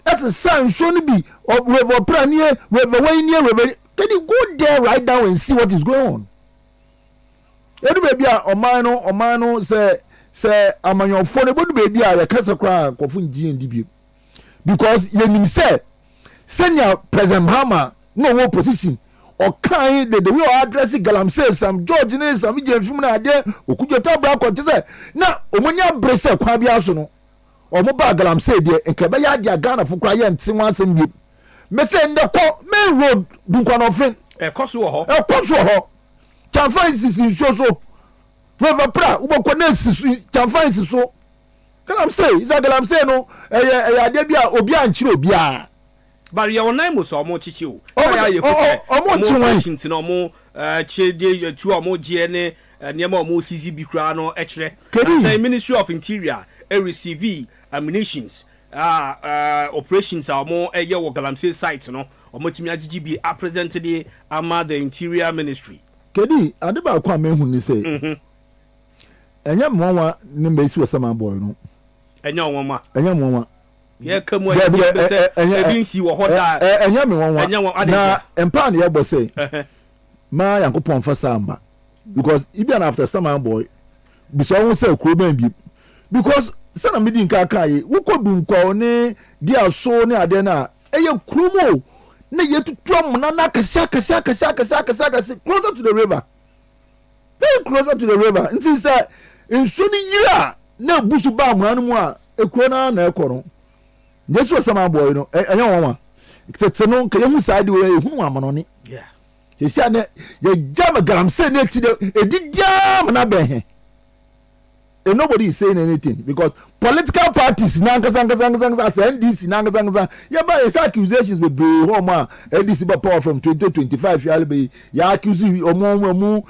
that is sign so ni bi we plan here we can you go there right now and see what is going on edu baby a oman no say amanyofo ne bodu baby a ya kasa kra kofu ngie ndibie because ye nim say senior President Mahama no one position or kind the way address Galamsey Sam George ne Sami Jemfi na ade okudwota bra kwante say na omonya brese kwa bia so no omo ba Galamsey de nkebe ya dia Ghana fo kwa ye nti wansem bi me say ndeko main road dunkwa no fen koso ho chamfansi so Reverend pra uboko na sisu chamfansi so Galamsey is Galamsey no ade bia obi anchire obi a but ya onai mo so omo chichi o ya ye ko se omo chinti no omo chede tu omo je ne niam omo CC bi kra no ekire say Ministry of Interior receive ammunitions operations omo eye wo Galamsey site no omo timi agigi bi a presented ama the Interior Ministry kedi ade ba kwa mehu ni say enya mwanwa ni mbesi wo sama boy no enya mwanwa ye kamu e say ebinsi wo hoda enya me wonwa na empan ye bo say ma yankopon fa samba because even after some boy bi so won say kuro ban bi because sana medi nka kai wo kodun kwa ne dia so ne ade na eye krumo na ye tutu amuna na kasa closer to the river very closer to the river. And since that, in Sunni year, no Busuba, Manua, a corner, and a corner. This was some boy, you know, a young woman. It's a non Kayamu side way, who are money. Yeah. He said, you jam a gram, say next to the, a did jam and I bear. And nobody is saying anything because political parties NDC yeah, but it's accusations with Homa NDC power from 2025 ya accuse omo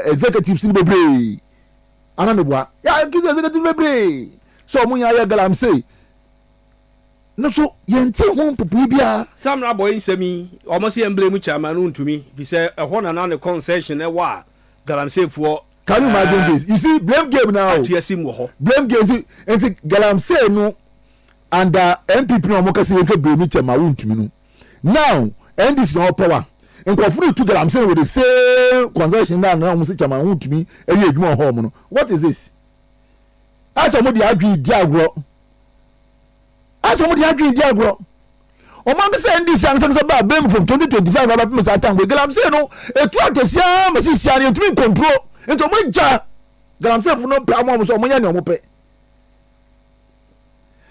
executives in bebre anamebwa ya accuse executive bebre so omo ya galam say no so yente ho popo bia Sam na boy nsemi omo se emblem chairman ntumi fi say ehon na na concession e wa galam say for. Can you imagine this? You see, blame game now. Blame game. And Galamsey no, and MPP no more kasi yeke blame chema wuntumi no. Now, and this no power. And Kwafuru to Galamsey with the same concession now almost chema wuntumi eyi edwuma home no. What is this? As somebody agree diagro. Omanga say NDC ansanga ba blame from 2025 about me that time. Galamsey no, etu atesia mesisia ni etu control. Into Maja, Galamsey for no problem, so many no pay.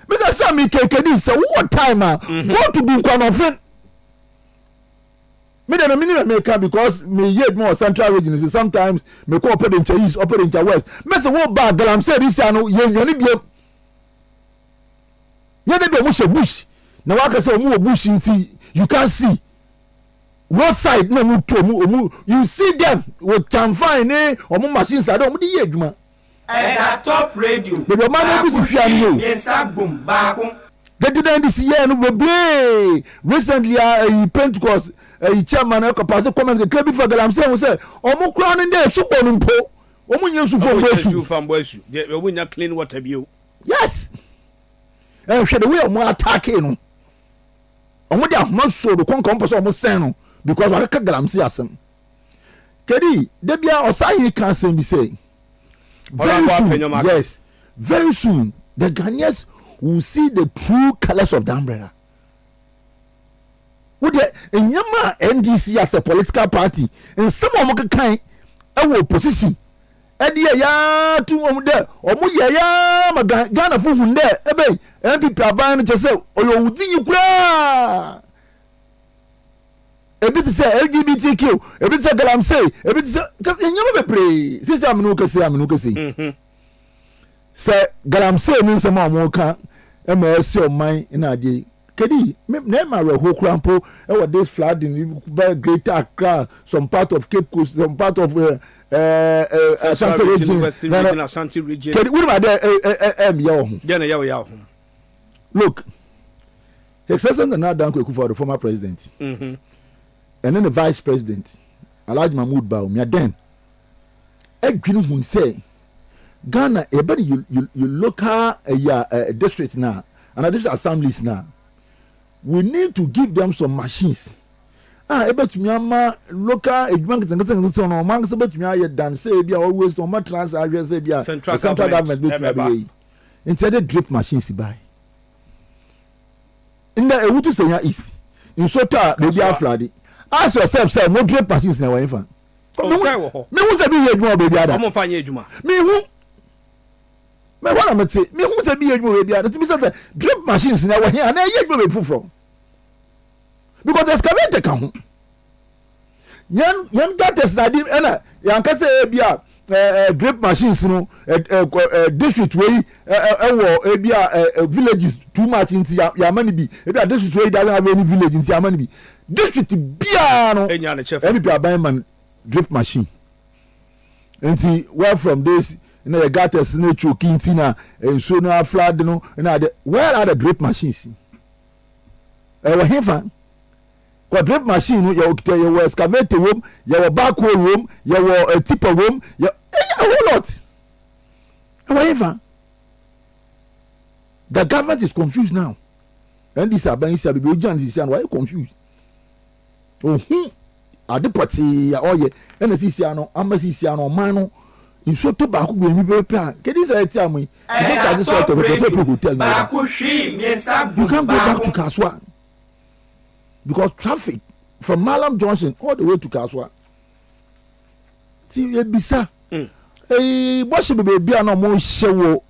Mr. Sammy KKD, so what time? Go to be one of them. Me than a minute maker because me yet more central region is sometimes me cooperate in east, operate in west. Mr. What bad Galamsey this ano yoni be. Yoni be much bush. Now I can say more bush inti you can't see. Roadside no mu you see them with chamfine or machines I don't di adwuma at top radio but the man able to see am yes boom back get then this year no be recently Pentecost chairman e pass comment ke bi for Galamsey say omo kura no dey supo no mpo omo nya su fo boasu we wonya clean water bio yes and hwe the way omo attack no omo dey ahoma so do kon person omo sen no because I can't Galamsey asem. Kedi, debia osayi can say me say. Very soon, yes, very soon the Ghanaians will see the true colors of the umbrella. Would the Nyama NDC as a political party and some of them kind of opposition. Edi ya tu there omo ya ma Ghana fu hunde ebe MPP aban che say oyo wudi yikura. A bit say LGBTQ, a bit say Galamsey, a bit say just in your pray. Since I'm no kasi. Say Galamsey means some more can MSC of mine in a day. Kedi, name my whole crampo, and this flooding, Greater Accra, some part of Cape Coast, some part of Ashanti region. Ashanti region. Kedi, what about look, his assistant now done for the former president. And then the vice president, Alhaji Mahmoud Baum, ya then, Edwin Hun say, Ghana, you look at a district now, and this assemblies now. We need to give them some machines. About Myanmar, local, a bank and so on, amongst about me, dance, say, be always on my transfer, central government, instead of drip machines buy. In the Ewutu Senya East, in Sota, they be flooded. Ask yourself, say, what drip machines now, infant? Me who's a big baby, I'm fine, me who? Me what I'm say, me who's a big baby, that means that drip machines now here, and I yet be from. Because the excavator come. Yan got a study, and yan can say, drip machines, you know, district way, villages too much into Yamani. If district way doesn't have any village in Yamani. District piano every buying drift machine and see where from this you know the gutters in the chokintina and so now flood you know and where are the drift machines were here fan because drift machine you were excavator room you were backhoe room you were a tipper room you a whole lot however the government is confused now and this are buying sabi why are you confused. Adipati ya oye ene sisi ano amasisi ano mano inso to ba ko be mi be pa kedi say ti amu just sort of hotel now you can't go back to Kaswa because traffic from Malam Junction all the way to Kaswa ti ebisa bɔhyɛ beebi a na ɔmo hyɛ wɔ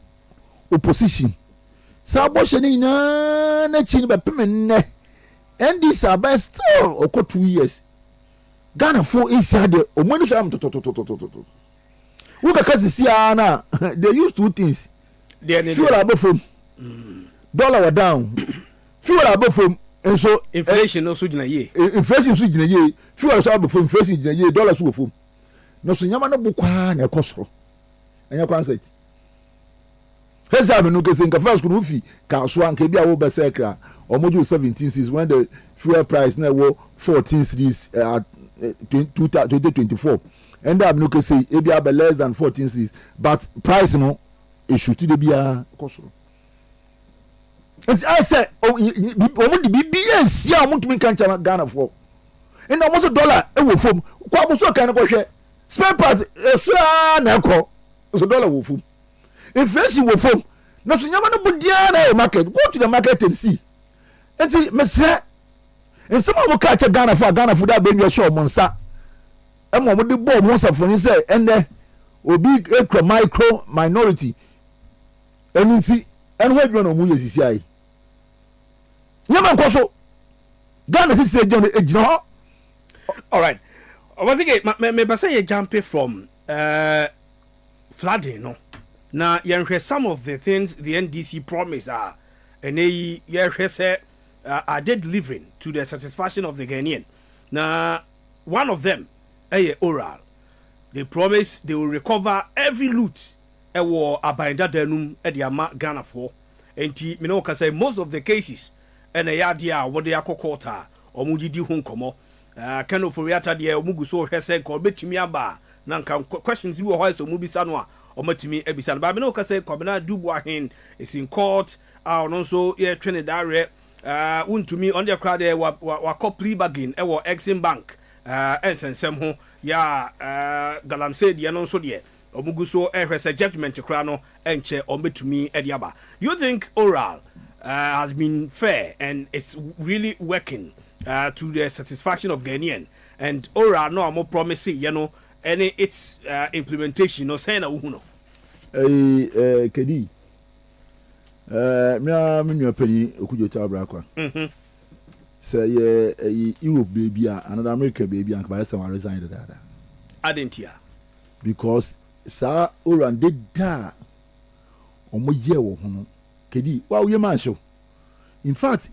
opposition saa bɔhyɛ ne nyinaa n'akyi no bɛpem nnɛ ndc aba still ɔkɔ 2 years Ghana fo nsia de ɔmo ani so am totototototo wo kaka sisi a na they use 2 things fuel abofom dollar wa down fuel abofom nso inflation no so gyina ye inflation so gyina ye fuel so abofom inflation gyina ye dollar so wofom no so nyama no bukwa na ekosoro anya concept hesa be no kese nka first kunu fi ka so anka bia wo be sekra omoju 17 cedis when the fuel price na wo 14 cedis 2024 and am no kese e bia be less than 14 cedis but price no e shoot de bia ekosoro and I say omodu bibia sia omutumi kan chama Ghana for and almost dollar e wo fom kwa bo so kan ko hwe spare part esra na ekọ so dollar wo fom inflation wo fom na so nyama no budia na market go to the market and see enti mesre en some of ka cha Ghana for da be nwe show monsa e mo de bo mo safoni say ende obi ekra micro minority eninti en ho adwo no mu yesisi ai nyama nko so Ghana sisi ejina ho. All right. Was it me say you jump from flooding no. Now you some of the things the NDC promise are and they say are they delivering to the satisfaction of the Ghanaian. Now one of them oral. They promise they will recover every loot war abinda denum at the ama Ghana for. And me know say most of the cases and a yadia what they are kokota or mujidi hunkomo. Kano for yata de omugu so hwese ko betimi aba na nka questions bi wo hoise omu bisa no a omatimi ebisa no ba me no ka say kwabena dubu ahen is in court no so ye twene dare untumi on the crowd wa plea bargain e wo Exim Bank ensensem ho ya galamse de no so de omugu so hwese judgment kra no enche ometumi e de aba. You think oral has been fair and it's really working to the satisfaction of Ghanaian and ora no more promising any its implementation no say na uhuno kedi me nua pani okujo tabra kwa say Europe baby another America baby and by some resign that adentia because sa ora did da omo ye wo hono kedi wa wo ye man show in fact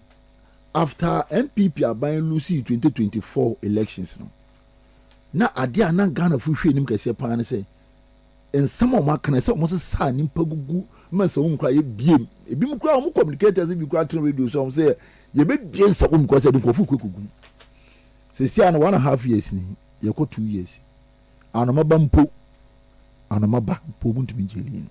after MPP are buying Lucy 2024 elections no na ade ana Ghana fu hwe nim kase pa ne say en some of my can say almost sa nimpa gugu man say um kra ye biem ebi mu kra um communicators bi kra tell radio so say ye be biem sa um kra say de kofu kwekugu say see ana 1.5 years ni ye ko 2 years ana mabampo buntu minjeli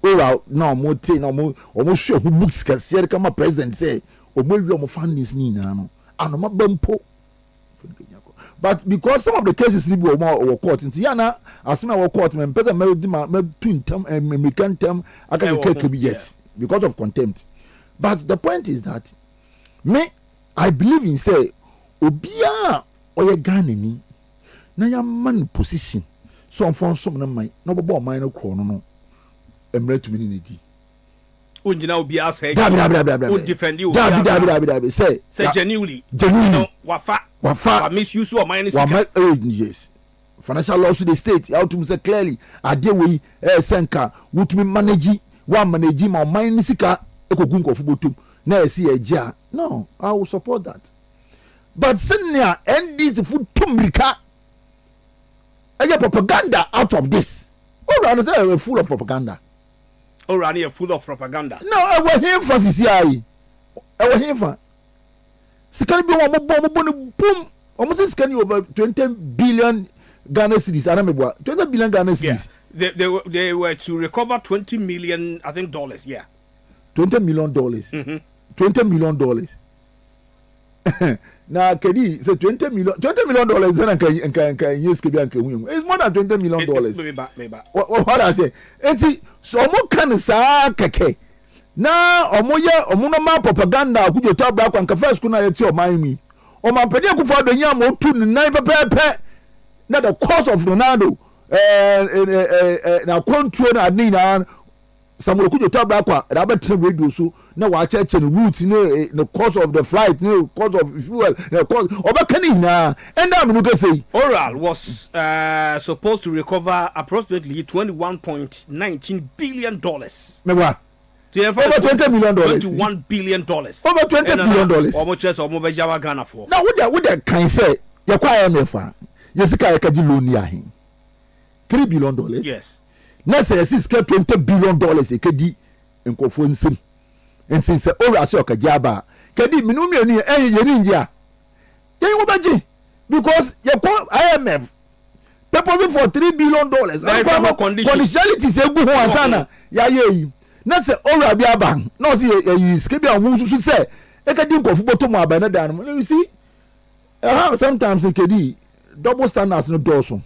ora no mo te no mo show who books can see kama president say o mo wi o mo fundings ni na no anoma bampo but because some of the cases ni bi o mo court nti yana asema wo court me pesa me tu ntam American term aka ke yes because of contempt but the point is that me I believe in say obia oye Ghana ni na ya man position so on fon some na man no bobo man no kro no emre to me nedi unjina obi asa o defend you say genuinely no wafa misuse or minus yes financial laws to the state how to say clearly adewe senka wutumi manage ma minus sika ekogun ko fubotum na esi eja no I will support that but senior NDC food tumrika aya propaganda out of this all I say we're full of propaganda. Already full of propaganda. No, I was here for CCI. I was here for. Sikani bi boom. Almost scan over 20 billion Ghana cedis. I remember 20 billion Ghana cedis. Yeah. They were to recover 20 million, I think, dollars. Yeah. $20 million. $20 million. Now, Kedi, so $20 million. It's more than $20 million. Maybe. What I say? So mo kan sa keke. Na omo ma propaganda ku je to bra kwa nka first kuna yeti o man mi. O man pede ku fa do nya mo tu ni nan pepepe. na the cost of Ronaldo na control na adni na Samuel Kujo tabla kwa Robert radio so na wa cheche the route the cost of the flight the cost of fuel the cost obakani na and am no say Oral was supposed to recover approximately $21.19 billion. Mewa over $20 million. $21 billion. Over $20 million. Almost just almost Java Ghana for. Now what that can say you kwa IMF yesika yakaji loan ya hin $3 billion. Yes. Na say yes $20 billion ekedi nkofo nsem. Nti say ora so okaji aba. Kedi minumi eni yeni njia. Yen wo baji because you call IMF deposit for $3 billion. Now conditionality say go ho ansana ya ye. Na say ora bi aba. Na say you skebi an so say ekedi nkofo botom aba na dan. You see sometimes ekedi double standards no doso.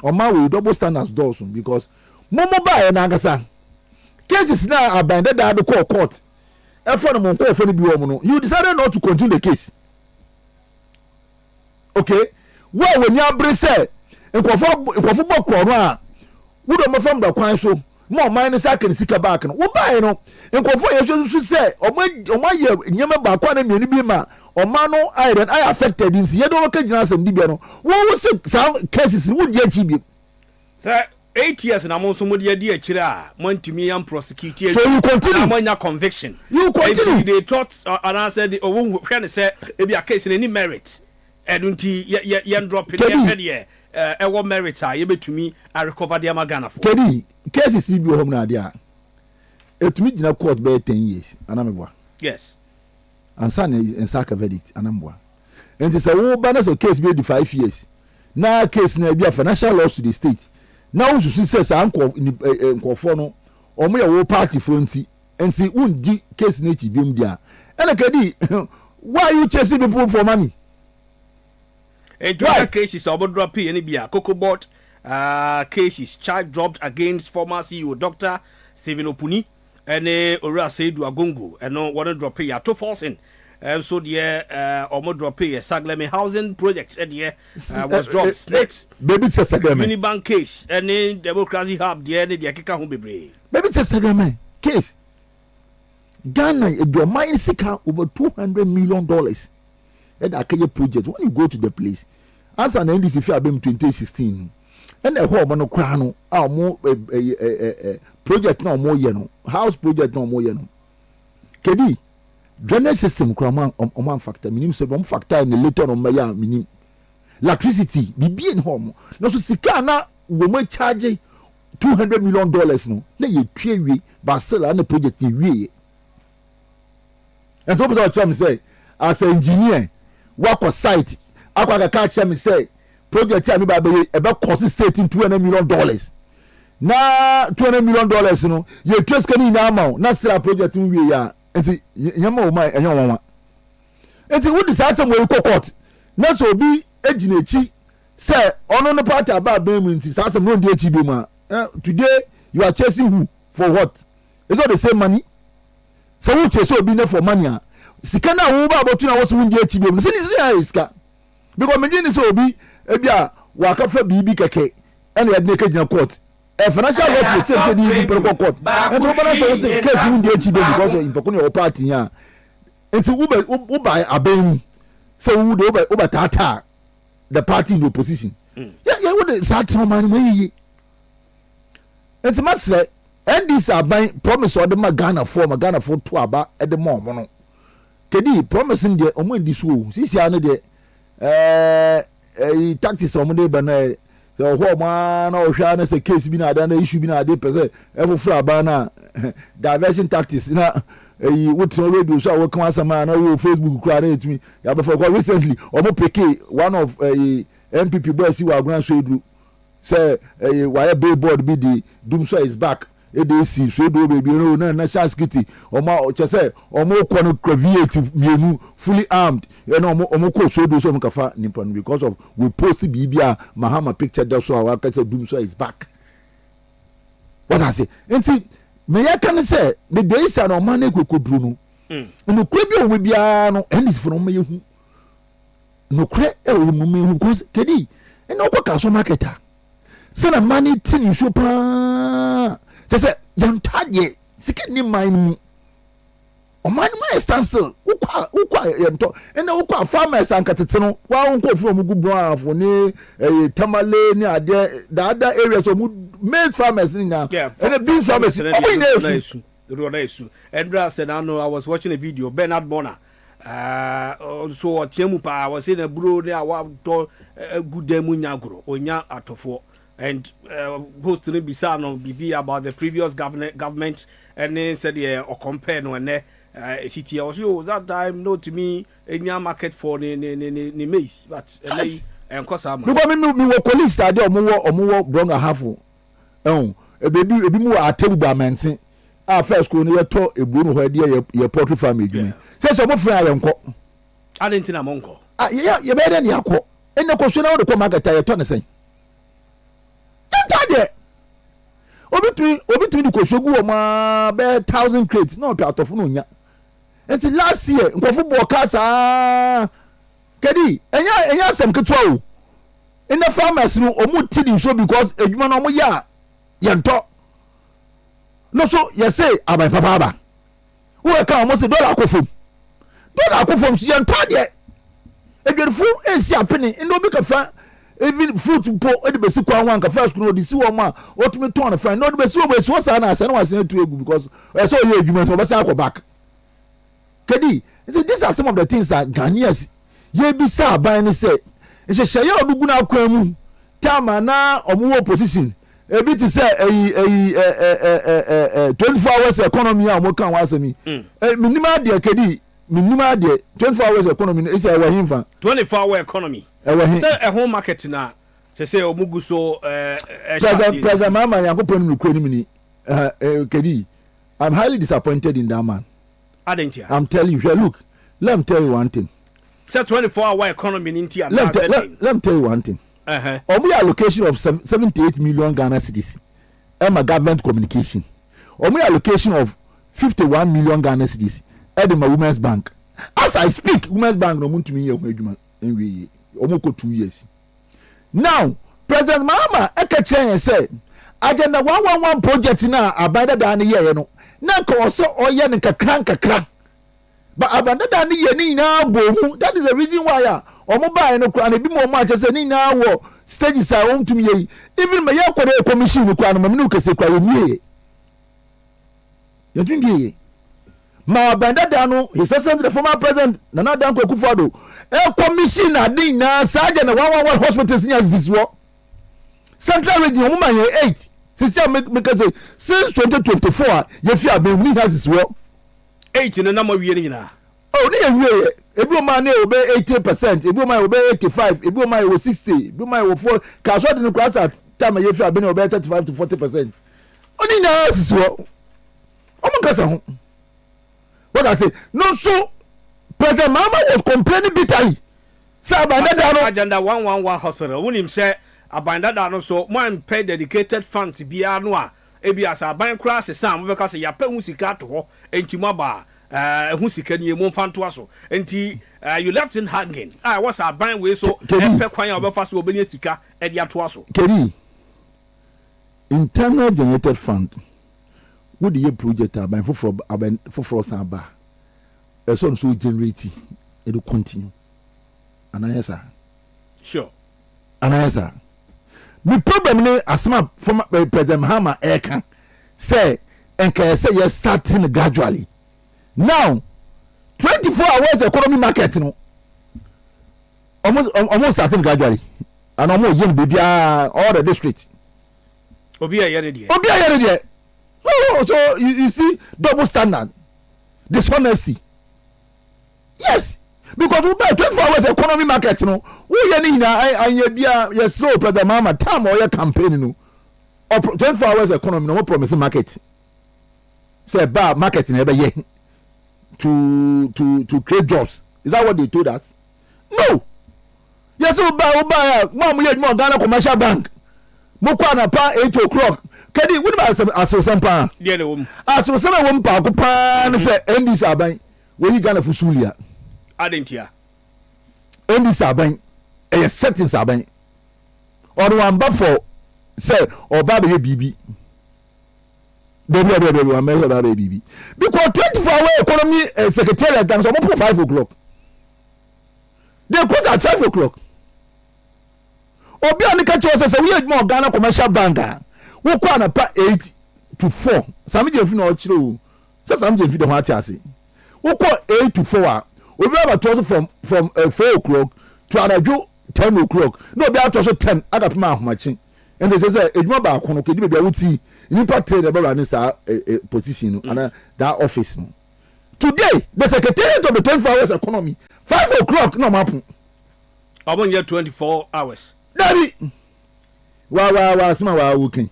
On my way double standards doso because momo buy na ngasa cases now are banded at the court efo no monko fo no bi wo no you decided not to continue the case. Okay, where when you bre say nkofo bokro no a wo do mafam da kwan so mo man ne saka sika back no wo buy no nkofo ye so say omaye nyema ba kwa na mienu bi ma oma no iron I affected in ye do waka gina asem dibia no wo se some cases wo di achi bi sir 8 years na mo so mo di akire a mo ntumi am prosecute so you continue mo nya conviction you continue they thought and I said oh hwe ne say e bi a case any merit edunti ye drop it ye ewo merit a ye betumi a recover the Ghana for kedi cases bi hom na dia etumi gina court be 10 years anamebwa yes and san in saka verdict anambwa and this a wo ba na so case be di 5 years na case na be a financial loss to the state now so say say nkofo no omo ye wo party fronti enti undi case na chi bim dia and kedi why you chasing people for money a cases about drop any bia cocoa bot cases charge dropped against former CEO Dr. Stephen Opuni and Ora Seidu Agongo and no one drop ya to forcing and so the omo drop a Sagleme housing project and was dropped next baby it's a Sagleme Unibank case and in democracy hub the akeka ho bebre baby it's a Sagleme case Ghana your mine sika over $200 million and akeye project when you go to the place as an NDC fair bem 2016 and a home no kra no a mo project no mo ye no house project no mo ye no kedi drainage system kra man factor minim so bom factor in later on ya minim electricity bibi en home no so sika na wo mo charge $200 million no na ye twa but still an project ye wie and so people say as an engineer work on site akwa catch me say project ya me ba be cost state in $200 million na $200 million no ye trace kan ni amount na sira project we ya enti nyama o mai enyo wanwa enti wo disase mo ko court na so bi ejina echi say ono no party aba be mu enti sase mo ndi echi be ma today you are chasing who for what is not the same money so who chase obi na for money sika na wo ba abotu na wo so ndi echi be mu sini iska because me ni so obi ebia wa ka fa bibi keke ene ya de kejina court financial loss be say di per court and wo bana so say case mu ndi echi be because of impokuni o party ya enti wo ba abem say wo de wo ba tata the party in opposition yeah wo de sa tro man me yi enti masre NDC aban promise o de Ghana for to aba e de mo no kedi promising de o mo ndi so sisi ane de tactics omo de bana so ho ma na o hwa na se case bi na ada na issue bi na ade pese e fo aba na diversion tactics na what radio so we kan asama na wo Facebook kura na etimi ya be for recently omo peke one of MPP boys si wa gran so edu say why billboard bi di doom so is back EDC so do baby no na national security omo chese omo ko no creative mienu fully armed you know omo ko so do so mkafa nipa because of we post bibia Mahama picture that so our say doom so is back what I say enti me ya kan say the days are no man ekokodru no no kure bi o bia no and is from me hu no kure e o mu me hu because kedi ɛna ɔkɔ kaso marketer sɛna mane ti ne nsuo paa kyɛ sɛ yɛnta deɛ sika ni man mu ɔman no ma stand still wokɔ yɛntɔ ɛna wokɔ farmers ankatete no wa wonkɔ fo mu gu broafo ne tamale ne adeɛ the other areas of maize farmers ni na ɛna beans farmers Rodesu. Edra said, I know I was watching a video. Bernard Bonner. So Tiamupa was in a brew near our door. Good demunyagro onya atofo and posting Bisano BB about the previous government and then said yeah or compare no and city also that time no to me a market for the maize but and cause I'm because me were colleagues that or more bronga half oh a baby more at table by maintain. First school near to a Bruno where your poultry farm again. Says some of I am caught. I didn't know Monko. Yeah, you better than Yako. And the question of the Comaga tire Tonnessee. Don't Obitui the Koshogu ma bear 1,000 crates, no out of Nunya. Until last year, football casa Kedi, and ya some control. In the farmers no Omuti so because a human omoya yanto. No so yes say abai papa who can almost $1 akofom $1 akofom si yanta de e beautiful e si apene e no be ka fa even fruit po e de besi kwa wan ka first no de si wo ma o tumi ton fa no de besi wo besi wo sa na ase na wa se tu egu because e so ye adwuma so be sa akọ back kedi these are some of the things that Ghanaians ye bi sa aban ni say e se sheye odugu na akwa mu tama na omo opposition ebi ti say 24 hours economy a mo kan wa asemi minima de kedi minima de 24 hours economy is e wa himfa 24-hour economy say a home market na say omugu so president mama yakopon mu kro ni ni kedi I'm highly disappointed in that man. I'm telling you, look, let me tell you one thing. Say 24-hour economy in India. Let me tell you one thing. On the allocation of 78 million Ghana cedis, Emma government communication. On the allocation of 51 million Ghana cedis, Edema Women's Bank. As I speak, Women's Bank no want to me anyway. Almost 2 years. Now, President Mahama Ekechen said, Agenda 111 project na abanda da ne ye no. Na ko so oye ne kakra. But abanda da ne ye ni na bomu. That is the reason why omo ba no kra na bi mo ma che ni na wo stages I want to me even me yakore commission no kra no me no kese kra ye. You think ye? Ma abanda da no he said the former president Nana Danko Akufo-Addo commission adin na sa agenda 111 hospitals ni as wo. Central region omo ma ye 8. Sister make say since 2024 you feel be we has this well 8 in the number we nyina oh na we ebi o ma na obe 80% ebi o ma obe 85 ebi o ma o 60 ebi o ma o 4 ka so de class at time you feel be na obe 35 to 40% oni na has this well o mo kasa ho what I say no so President Mama was complaining bitterly say agenda 111 hospital when him say abanda da no so man pay dedicated funds bia no a ebi as aban kra se sam we ka se ya pa hu sika to ho enti mo ba hu sika ni mo fanto aso enti you left in hanging was aban we so pe kwan ya obefa so obenya sika e dia to aso keri internal generated fund would the project aban for san ba e so generate e do continue anayesa sure anayesa the problem is asma from President Mahama eka say enka say you starting gradually now 24 hours economy market no almost starting gradually and almost yen baby all the district obi ayere there oh so you see double standard dishonesty yes because we buy 24 hours economy market no we ye ni na anya bia ye slow President Mama time or your campaign no 24 hours economy no promise market say bar market na ebe ye to create jobs is that what they told us no yes we buy mom ye more Ghana commercial bank mo kwa na pa 8 o'clock kedi we ba asosan pa ye le wom asosan wom pa ko pa ne say ndis aban we Ghana fusulia adentia endi saban e setting saban ɔno wamba for sɛ ɔba bɛyɛ biribi debi wamba sɛ ɔba bɛyɛ biribi because 24-hour economy secretariat gan so ɔmo po 5 o'clock they close at 5 o'clock obi a ne ka kyerɛ sɛ woyɛ adwuma Ghana commercial bank a wokɔ anapa 8 to 4 same gyemfi na ɔkyerɛ o sɛ same gyemfi de ho ate ase wokɔ 8 to 4 a obi aba to from 4 o'clock to anadwo 10 o'clock na obi ato so 10 agapema ahomakye nti sɛ edwuma ba ko no kedi bebia wuti nipa train ebe run sa position no and that office no today the secretariat of the 24 hours economy 5 o'clock no mapu abon ye 24 hours dabi wa sima wa wukin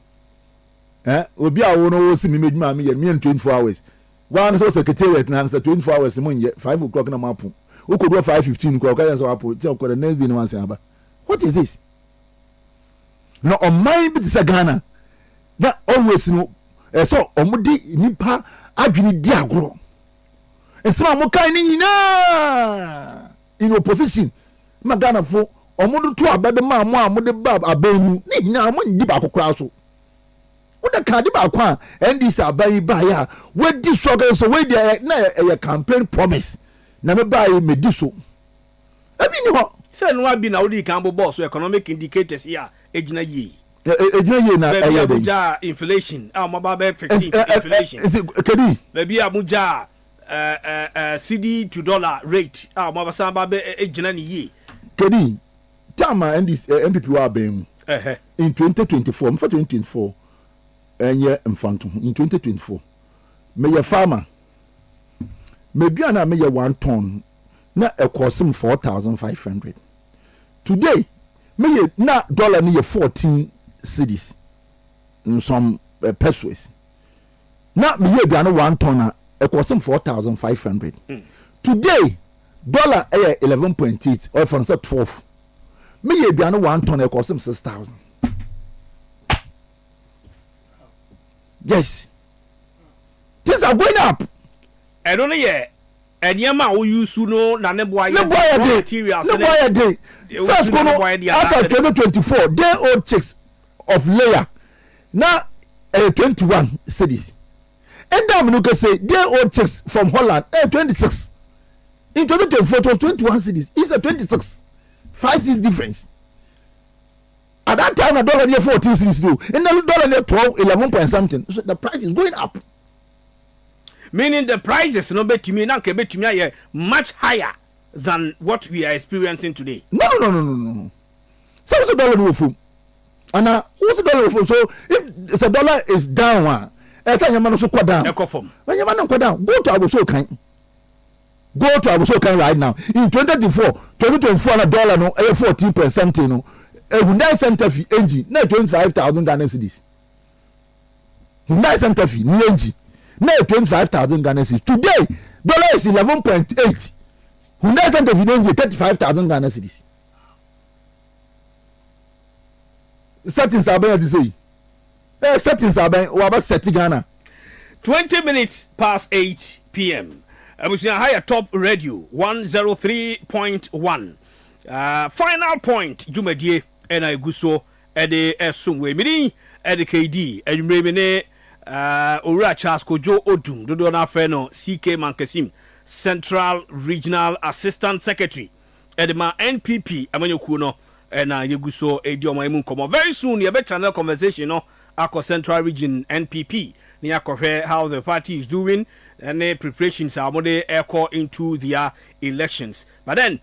obi a wo no wo simi medwuma me ye 24 hours wa so secretariat na 24 hours mo nye 5 o'clock na mapu ukodo 5:15 ko ka yanso apo je ko the next day no wan say aba what is this no on my bit is Ghana na always no so omudi nipa adwini di agro ensema mo kan ni nyina in opposition ma Ghana fo omudu to abede ma mo amode ba abanu ni nyina mo ndi ba kokora so woda ka di ba kwa NDC abai ba ya we di so we di na campaign promise na me ba me di so abi ni ho say no abi na odi kan bo boss economic indicators here ejina yi na Abuja inflation maba be fixing inflation kedi baby Abuja CD to dollar rate maba san ba be ejina ni yi kedi tama MPP wa bem in 2024 mfa 2024 enye mfanto in 2024 me ye farmer me duana me ye 1 ton na ekosim 4,500 today me ye na dollar ni ye 14 cedis in some pesos na me ye duana 1 ton na ekosim 4,500 today dollar 11.8 or for 12 me ye duana 1 ton ekosim 6,000 yes things are going up. I don't know yet. And yama we use no na ne boy materials. First kono as of 2024 day old chicks of layer na 21 cities. And then we can say day old chicks from Holland 26. In 2024 it was 21 cities. It's a 26. 5 6 difference. At that time a dollar near 14 cities though. And the dollar near 12 11 point something. So the price is going up. Meaning the prices no betumi na ke betumi aye much higher than what we are experiencing today. No. So what's the dollar no from? And what's the dollar from? So if the dollar is down, say nyama no so kwa down. Ekofom. When nyama no kwa down, go to Abuso kan. Go to Abuso kan right now. In 2024 na dollar no 14 point something no. Hyundai Santa Fe engine na 25,000 Ghana cedis. Hyundai Santa Fe ni engine na 25,000 Ghana cedis. Today dollar is 11.8. Hyundai Santa Fe engine 35,000 Ghana cedis. Settings are better to say. Settings are better. What about setting Ghana? 20 minutes past 8 p.m. Abusia higher top radio 103.1. Final point Jumadie and I guso ede esumwe mini ede KD edumremene Ora Charles Kojo Odum dodo na feno CK Mankesim Central Regional Assistant Secretary edema NPP amanyoku no na yeguso edi omayimu nkomo very soon ye be channel conversation no akọ Central Region NPP ni akọhwe how the party is doing and preparations are more echo into their elections but then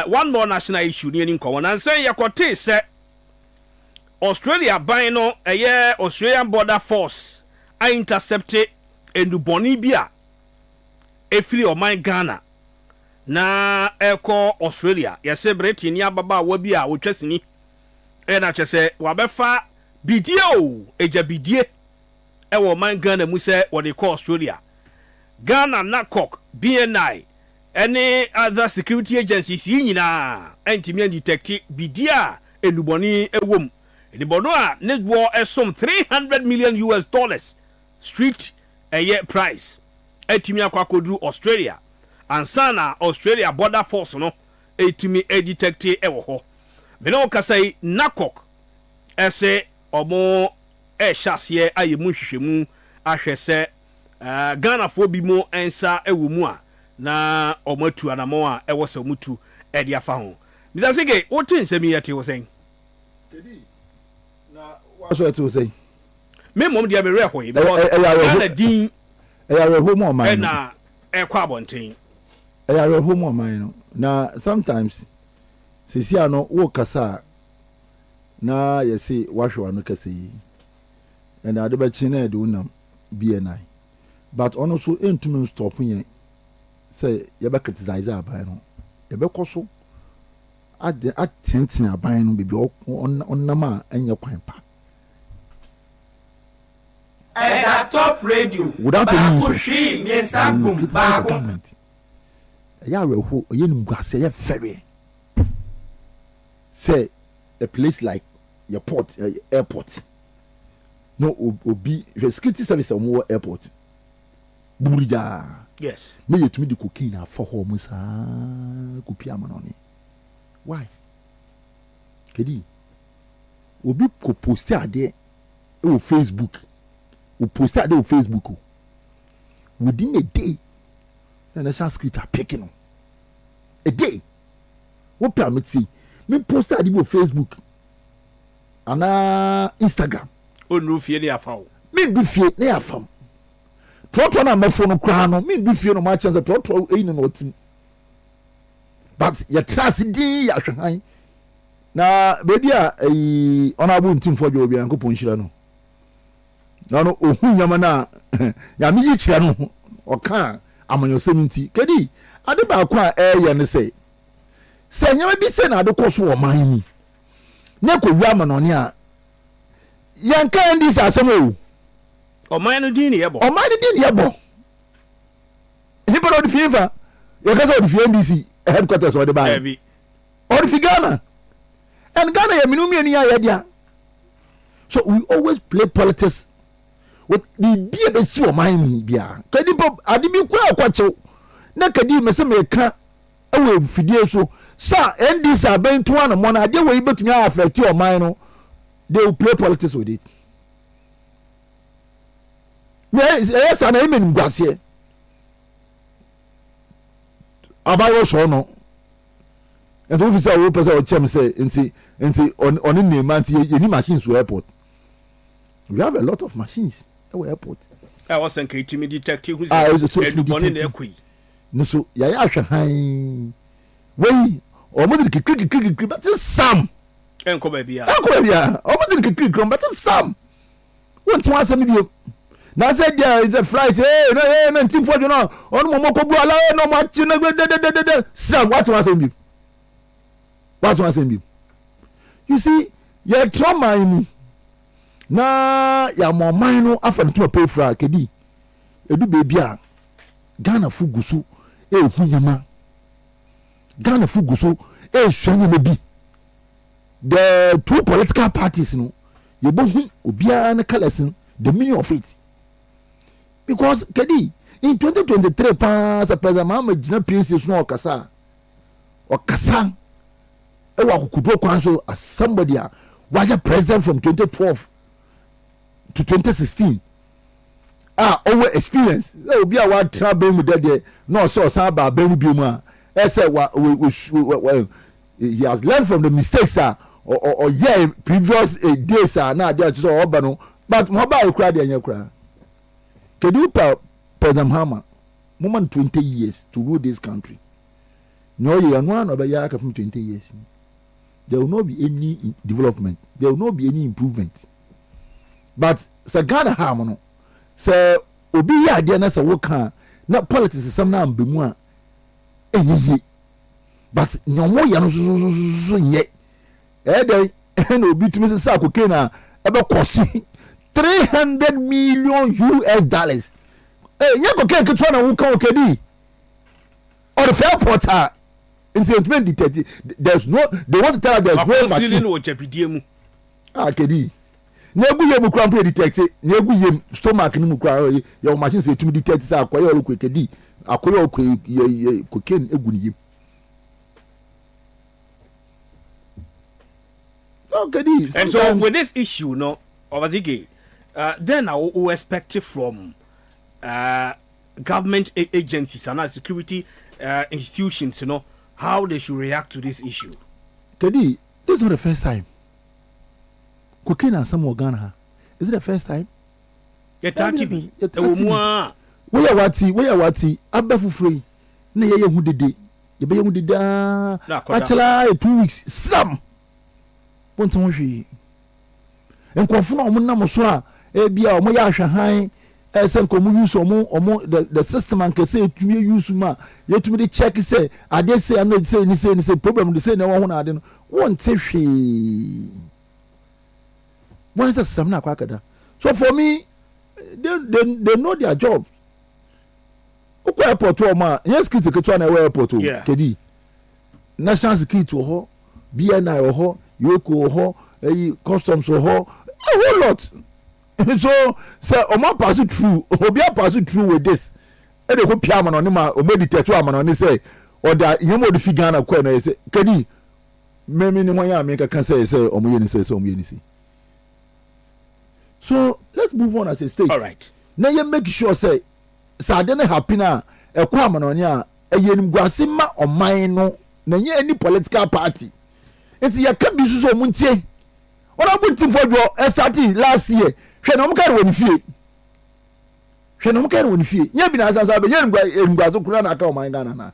one more national issue ni nkomo na say yakote say Australia ban no Australian Border Force I intercepted enduboni bia efiri oman Ghana na eko Australia yese Britain ni ababa wa bia otwasini na chese wabefa bidie o eja bidie ewo oman Ghana mu se wo de call Australia Ghana NACOC BNI any other security agencies nyina antimi detect bidie a enduboni ewom enduboni a ne wo esom $300 million street price etimi akwakodu Australia ansana Australia Border Force no etimi detect ewo ho me no kasai NACOC ɛsɛ ɔmo ɛhyɛseɛ ayɛ mu hwehwɛmu ahwɛ sɛ Ghanafoɔ bi mu ɛnsa ɛwɔ mu a na ɔmo atu anamɔ a ɛwɔ sɛ ɔmo tu ɛde afa ho Mr. Sige wote nsɛm yi yɛte wo sɛn waso ɛte wo sɛn me mmom deɛ merɛ hɔ yi because Ghana din ɛyɛ home on mine ɛna ɛkɔ abɔnten ɛyɛ home on mine no na sometimes sisi ano wo kasa na yɛse wahwe ano kasa yi ɛna ade bɛkye na ɛde wonam BNI but ɔno so ɛntumi stop yɛn sɛ yɛbɛ criticize aban no yɛbɛkɔ so atenten aban no bibi ɔnam a ɛnyɛ kwan pa ɛda top radio without any use hwii miɛnsa gum baako ɛyɛ awerɛho ɔyɛ nimguase ɛyɛ fɛreɛ sɛ a place like your port airport no obi security service ɔmo wɔ airport buburija yes me yɛtumi de cocaine afa hɔ ɔmo saa kopi ama no ne why kedi obi ko post adeɛ ɛwɔ Facebook o post adeɛ wɔ Facebook within a day na national security picking no a day what permit see me post adeɛ wɔ Facebook ana Instagram onru fie ne afaw me du fie ne afam trotro na mafo no kra no me du fie no ma chance trotro eyi no otim but ya trust din ya hwehan na baby a honorable ntimfo dwo obi ankopon hira no no ohun yama na ya me yi kira no oka amanyosem nti kedi ade ba kwa ye ne say nyama bi se na ade koso wo man mu na ko wi amanone a yanka ndi sasem o ɔman no din ne yɛbɔ nipa no de fifa yɛkasa ɔde fie NDC headquarters ɔde ba ɔde fi Ghana and Ghana yɛ minnu mienu yɛ dia so we always play politics with the bia besi ɔman mi bia kadi pop ade bi kura akwakyɛw na kadi mese meka ɛwɔ fidie so sa NDC abentu ana mo na ade wɔ yi betumi affect ɔman no they will play politics with it. Yes, and I'm in Guassier. Abayo so no. And the officer will person chem say on in the man any machines to airport. We have a lot of machines at airport. I was an KTM detective who's born no so ya hwan. Wey o mo de kikiki but Sam. Enko ba bia. O mo de kikiki but Sam. Won to answer me bi na say there is a flight no team for you know on mo ko bu ala no ma chi na de Sam what was him you see your trauma in na ya mo man no afa to pay fra kedi edu baby a Ghana fugusu hunyama Ghana fugusu hwanyama bi the two political parties no ye bohu obia na colors the meaning of it because kedi in 2023 pass president Mahama gina PNC so okasa ewa akukudo kwan so as somebody a was president from 2012 to 2016 over experience obi a wa tra ben mu dede no so san ba ben mu bi mu a say he has learned from the mistakes or yeah previous days na dey so oba no but mo ba okura dey anya kura kedu president Mahama moment 20 years to rule this country no ye no an obeya from 20 years there will not be any development, there will not be any improvement. But Sir Ghana Harmono say obi ya dia na say woka na politics is some na mbemu a eyiye but nyomo ya no so nye dey na obi tumi say akoke na ebe kosi $300 million nya koke ketwa na woka okedi or the fair porter incident detected there's no they want to tell us there's no machine no chapidie kedi na egu yem kura mpo detect na egu yem stomach ni mu kura your machine say tumi detect say akoye olukwe kedi akoye okwe cocaine egu ni yem Okay, this. And so with this issue, no, Obazige, then I will expect it from government agencies and security institutions, you know, how they should react to this issue. Kedi, this is not the first time. Cocaine and some Ghana. Is it the first time? Yeah, Tatibi. We are wati. Abefu free. Na ye hu dede. Ye be hu dede. Actually 2 weeks. Slam. Ponto hwe. Enkofo na omo nam so a bia omo ya ahwahan ese nkomu use omo the system and say etumi use ma yetumi de check say ade say am say ni say problem de say na wo ho na ade no won te hwe. What's the system na kwakada? So for me, they know their job. Oko airport o ma, yes security keto na airport o. Kedi. National security o ho, BNI o ho, Yoko o ho, customs o ho, a whole lot. So say o ma pass through, obi pass through with this. E dey go pia ma no ni ma o meditate to ama no ni say or da yemo de figure na kwa na say kedi. Me ni mo ya me kan say o mo ye ni say o mo ye ni say. So let's move on as a state. All right. Now you make sure say sadene happy na e kwa amanonya eyenim guase ma oman no na nye any political party. Enti ya ka bi so muntie. Ona buntim for jo start last year. Hwe na omka woni fie. Hwe na omka woni fie. Nya bi na asansa be yenim guase kura na aka oman Ghana na.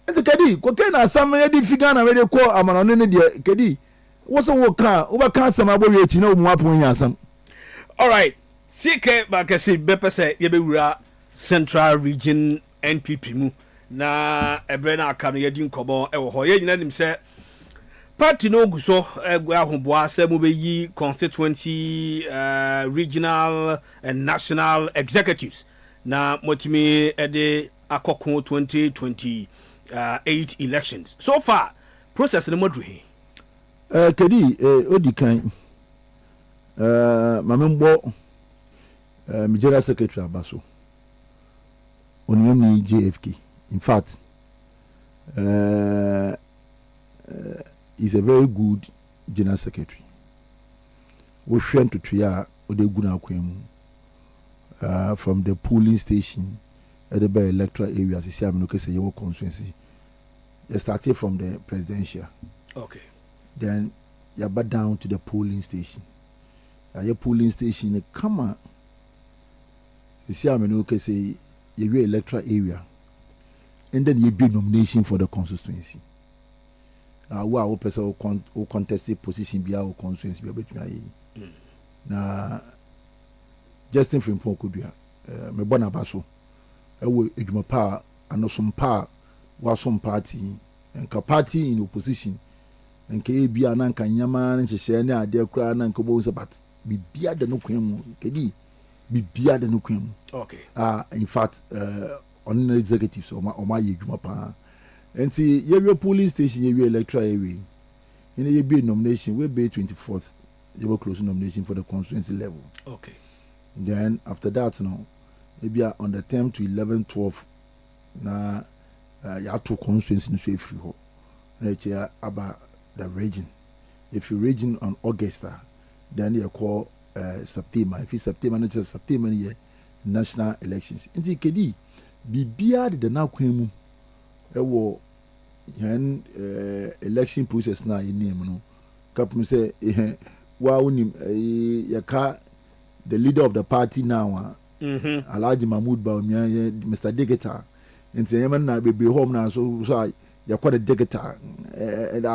Enti kedi ko ke na asam ye di figa na we de ko amanono ne de kedi. What's a worker over cancer? My boy, you know, one. All right. CK Bakasi Bepese Yebura Central Region NPP mu na ebrena kanu yedin kobo e wo hoye nyina nim se party no guso egwa hoboa se mu beyi constituency regional and national executives na motimi ede akoko 2028 elections. So far process no modru he kedi odi kan mamembo General Secretary Abaso Onyemi JFK. In fact, he's a very good General Secretary. We trying to try Odeguna Kwemu from the polling station at the electoral areas. You see, I'm looking at your constituency. You started from the presidential. Okay. Then you back down to the polling station. Your polling station, come on. You see, I'm looking at your electoral area. And then you be nomination for the constituency. Who person who contested position be our constituency be between na Justin Frimpong Kudua me bona baso ewo edwuma pa anosom pa wasom party enka party in opposition enka ebia na nka nyama na hyehyɛ ne ade kura na nka bo se but bibia de no kwemu kedi bibia de no kwemu. Okay. In fact on executives o ma ye edwuma pa enti ye polling station ye electoral area in ye be nomination we be 24th you will close nomination for the constituency level. Okay. Then after that maybe on the 10th to 11th 12th na ya to constituency no so free ho na che about the region. If you region on Augusta then you call September. If it's September no September year national elections. Enti kedi bibia de na kwemu ewo yan election process na ye name no kapum say wa unim yaka the leader of the party now Alhaji Mahmoud Bawumia Mr. Digita nti yema na bebre home na so yakwa the Digita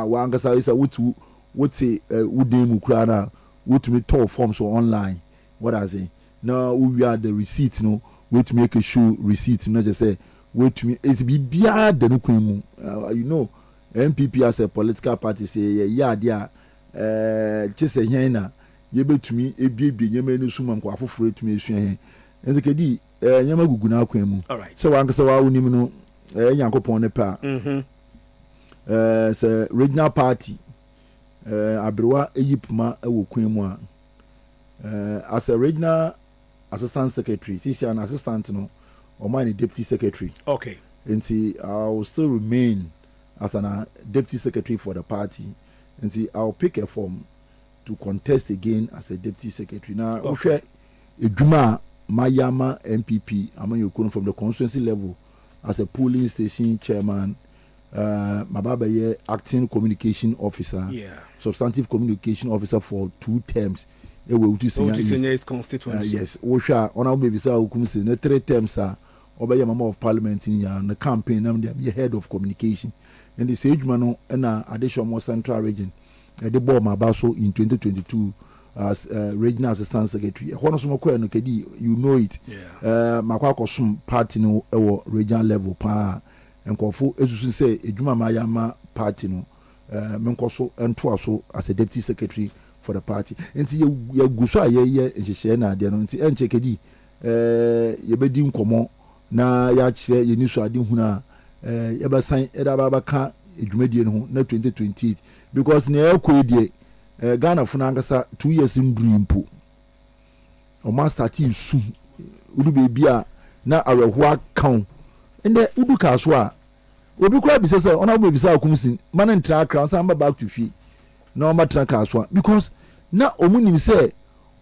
wa angasa isa wutu wote udemu kura na wotumi toll forms so online what I say now we are the receipt no wait make a show receipt not just say wait me it be bia de no kwemu you know MPP as a political party say yeah dia chese hen na ye betumi ebiebie nyema no suma nko afoforo etumi esu hen enzekedi nyema gugu na kwemu so wankasa wa unim no Nyankopon ne pa say regional party abrewa eyipuma ewo kwemu a as a regional assistant secretary she's an assistant no or my deputy secretary. Okay. And see I will still remain as an deputy secretary for the party and see I'll pick a form to contest again as a deputy secretary. Now, okay. Ejuma Mayama MPP, I'm from the constituency level as a polling station chairman. Mababaye acting communication officer, substantive communication officer for 2 terms. Is constituency. Yes, Osha, on maybe so 3 terms are Obey Member of Parliament in the campaign. I'm the head of communication. And the sage mano and additional Central region. The board Mabaso in 2022 as regional assistant secretary. You know it. Makwakosum party no regional level pa. And Kofu Ezusun say Ejuma Mayama party no Menkoso and Twaso as a deputy secretary for the party. Enti ye guswa ye nhyehyɛ na ade no nti enchekedi ye bedi nkomo na ya kyerɛ ye niso ade huna ye ba san eda ba ka edwumadie no ho na 2028 because na ekɔ Ghana funa angasa 2 years nduru mpo o ma start su udu be bia na awehoa kan ende udu kaso a obi kwa bi sese ona bo bi sa akumsin man ntra crown say back to fie na o ma tra kaso because na omunim say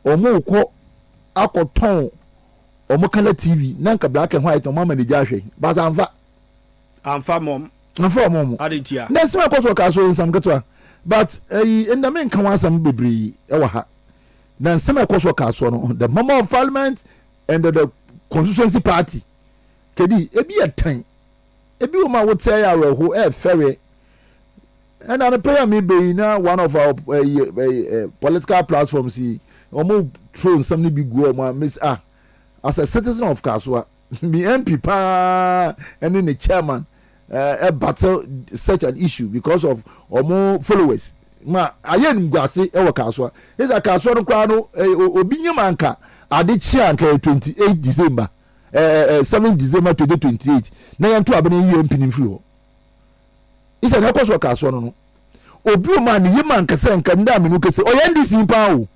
omo ko akoton omo kala TV na nka black and white o ma manage ahwe but amfa mom adentia na sima ko so kaso nsam ketwa but enda men kan wasam bebri e wa ha na sima ko so kaso no the member of parliament and the constituency party kedi ebi etan ebi o ma wote ya reho ferry and I pay me be na one of our political platforms omo throw something big go ma miss as a citizen of Kaswa me MP pa and then the chairman battle such an issue because of omo followers ma ayen ngwase e wo Kaswa is a Kaswa no kwa no obi nyamanka ade chi anka 28 December 7 December 2028 na yanto abene UMP ni free ho isa na kwaso Kaswa no obi o man yima nkase nka nda me no kese o NDC pa o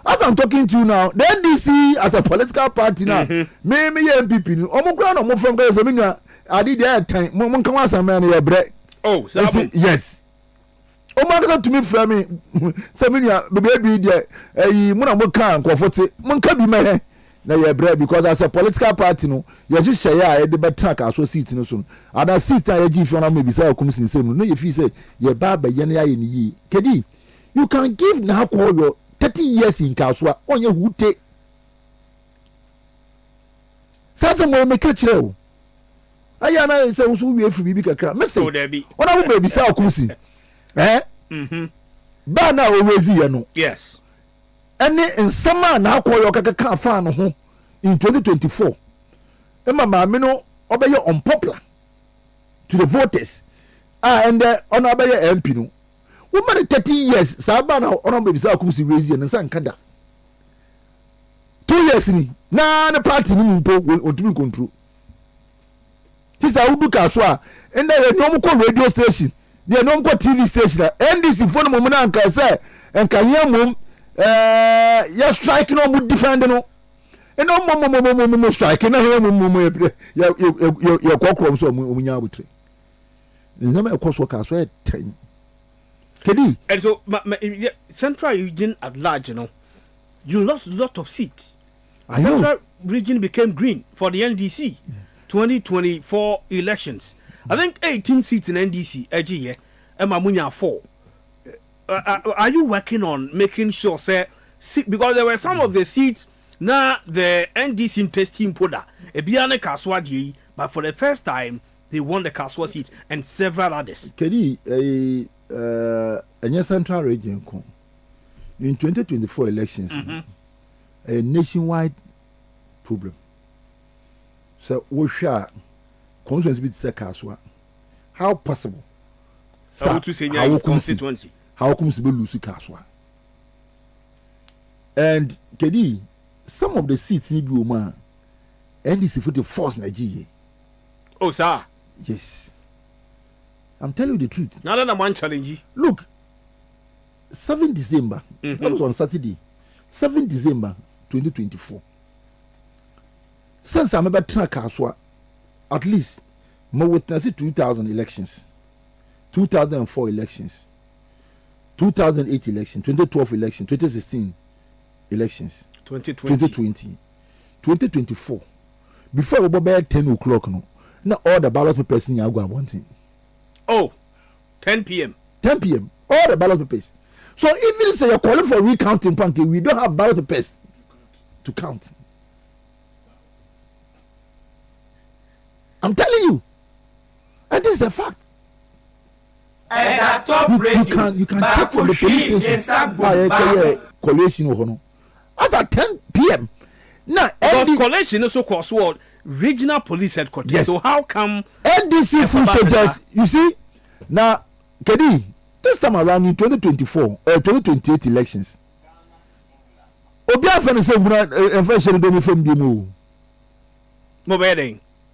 as I'm talking to you now the NDC as a political party now me MPP ni omo kura no mo from kase me nua ade dey time mo nka wasama na ye bre oh so yes o ma kasa to me from me se me nua be dey mo na mo kan nkofo mo nka bi me na ye bre because as a political party no ye hye ya e de betra ka so seat no so ada seat a ye gi fi na me bi say akum sinsem no ye fi say ye ba ba ye na ye ni yi kedi you can give na call your 30 years in Kaswa onye hute sasa mo me ka kire o aya na say so wi afri bi kakra me say ona wo ba bi say akum sin ba na o wezi ye no yes ene nsama na akoyo kaka afa no ho in 2024 ema maame no obeye unpopular to the voters and ono obeye MP no woman 30 years saba na ono be bisa akumsi wezi ne san kada 2 years ni na ne party ni mpo otumi control tisa udu kaso a enda ye no ko radio station ye no ko TV station NDC phone mo na nka se enka ye mom ya strike no mu defend no eno mo strike na he mo ya kokrom so mo nya abutre nzama ekoso ka so 10 kedi and so central region at large you lost a lot of seats. Central region became green for the NDC 2024 elections. I think 18 seats in NDC ejiye emamunya 4. Are you working on making sure say because there were some of the seats now the NDC testing poda ebiane Kaswa die but for the first time they won the Kaswa seat and several others. Kedi central region in 2024 elections a nationwide problem. So we share constituency bit say Kaswa how possible how to say your constituency how comes to be lose Kaswa and kedi some of the seats need be man NDC for the force Nigeria. Oh sir, yes, I'm telling you the truth. Now that one challenge. Look, 7 December that was on Saturday 7 December 2024 since I'm about to Kaswa at least more witness 2000 elections 2004 elections 2008 election, 2012 election, 2016 elections, 2020, 2024. Before we go 10 o'clock, no, now all the ballot papers in Yagua wanting. Oh, 10 p.m. 10 p.m. All the ballot papers. So even say you're calling for recounting, Punky, we don't have ballot papers to count. I'm telling you, and this is a fact. And at top radio, you can check from the police station. Collation as at 10 p.m. Now, because collation also costs what regional police headquarters. Yes. So how come NDC full soldiers? You see, now, Kedi, this time around in 2028 elections, Obia fan say inflation don't from the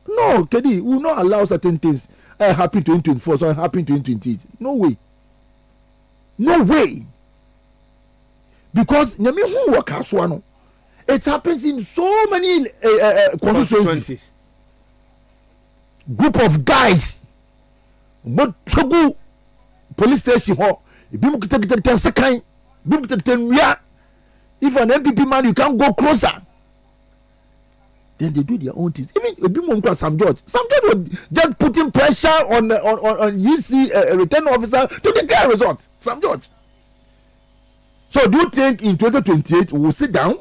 no, Kedi, we will not allow certain things. I happy 2024, so I happy 2028. No way. No way. Because nyame who work aswano. It happens in so many constituencies. Group of guys. But chogu police station ho. Bimu kita second. Bimu kita if an MPP man you can't go closer. Then they do their own things. Even Sam George was just putting pressure on his return officer to declare results. Sam George. So do you think in 2028 we will sit down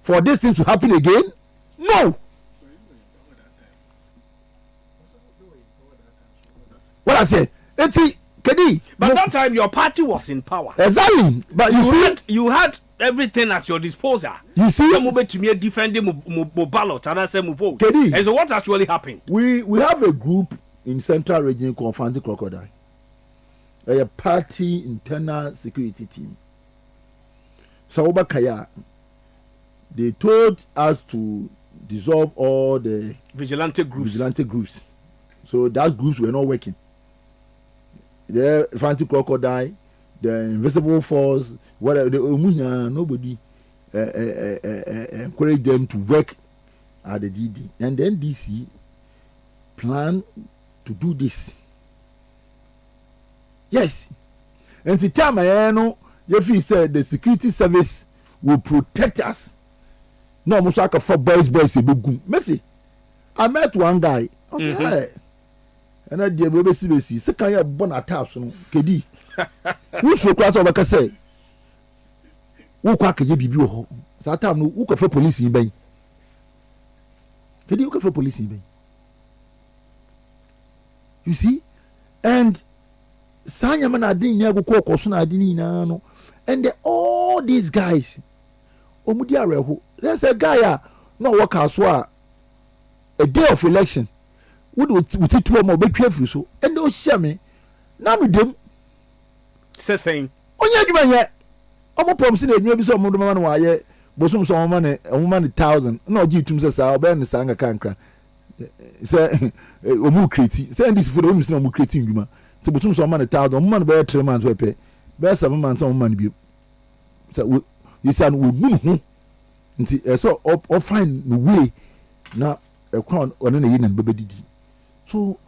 for this thing to happen again? No. What I say? Kedi. But that time your party was in power. Exactly. But you had everything at your disposal. You see, some movement to me defending ballot and I say move vote. Kedi. And so what actually happened? We have a group in Central Region called Fanti Crocodile. A party internal security team. Saoba Kaya. They told us to dissolve all the vigilante groups. So that groups were not working. The Fanti Crocodile, the Invisible Force, whatever, nobody encouraged them to work at the DD. And then DC plan to do this. Yes. And the time I know, Jeffy said the security service will protect us. No, Musaka for boys, Messi. I met one guy. I said, hey. And I did baby see second year born attached Kedi. Who so class over can say? Who quack a baby? That time who can for police in Bay. Kedi, who can for police in Bay. You see? And Sanyaman I didn't never call Cosson, I didn't know. And all these guys, Omudia, there's a guy, no work as well. A day of election. Would it more be careful so? And those share me. Now with them. Saying, oh, yeah, you yet. I'm promising that maybe some of the man why yet, but some money, a woman 1,000. No, G to Mrs. I'll burn the Sanga Cancra. Say, Omu Creti, send this for the women's no Mucreting Yuma. To put some money 1,000, man bear 3 months we pay. Bear 7 months on money. So you said, we move. So, or find the way now a crown on any and baby. So,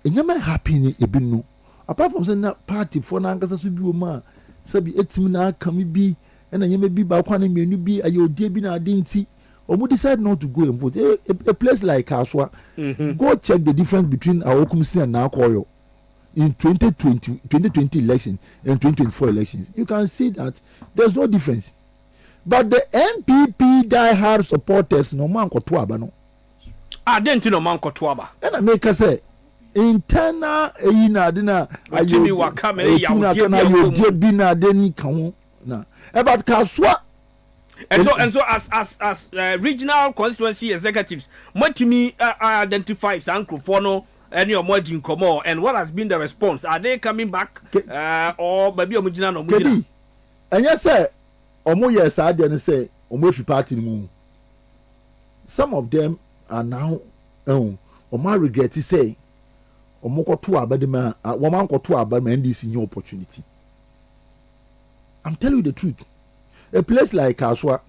and you may happy in a bin. Apart from saying that party for Nangas will be a man, Sabi Etimina come be, and I may be by one and you be a your dear bin I didn't see, or would decide not to go and vote. A place like Kaswa, go check the difference between our Okumsi and Nakoyo in 2020 election and 2024 elections. You can see that there's no difference. But the NPP die-hard supporters, no man could no. I didn't know man Kotwaba. And I make us say internal ina dina ayimi wa kamera ya odi bina deni kan na about Kaswa. And so as regional constituency executives, what to me identify Sankrofono and your more in Komo, and what has been the response? Are they coming back or maybe omujina no mujina? And yes sir, omo yes I didn't say omo fi party mu. Some of them are now my regret to say Omoko to Abadima, woman go to Abadima and this new opportunity. I'm telling you the truth. A place like Kaswa,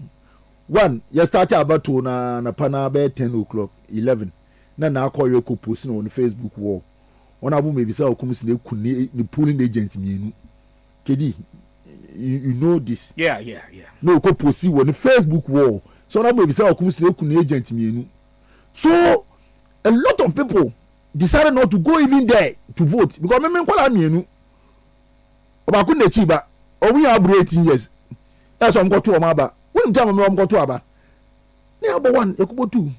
one, you started about to na pana by 10 o'clock, 11. Now call your posting on the Facebook wall. One of them maybe say, come see the pooling agent. Kedi, you know this. Yeah. No, ko posi on the Facebook wall. So na be say okum sile kun agent mienu. So a lot of people decided not to go even there to vote because me nkwala mienu. Oba kun na chiba. We have 18 years. That's what I'm going to Amaba. When I'm going to Aba. Number one, Ekubo two.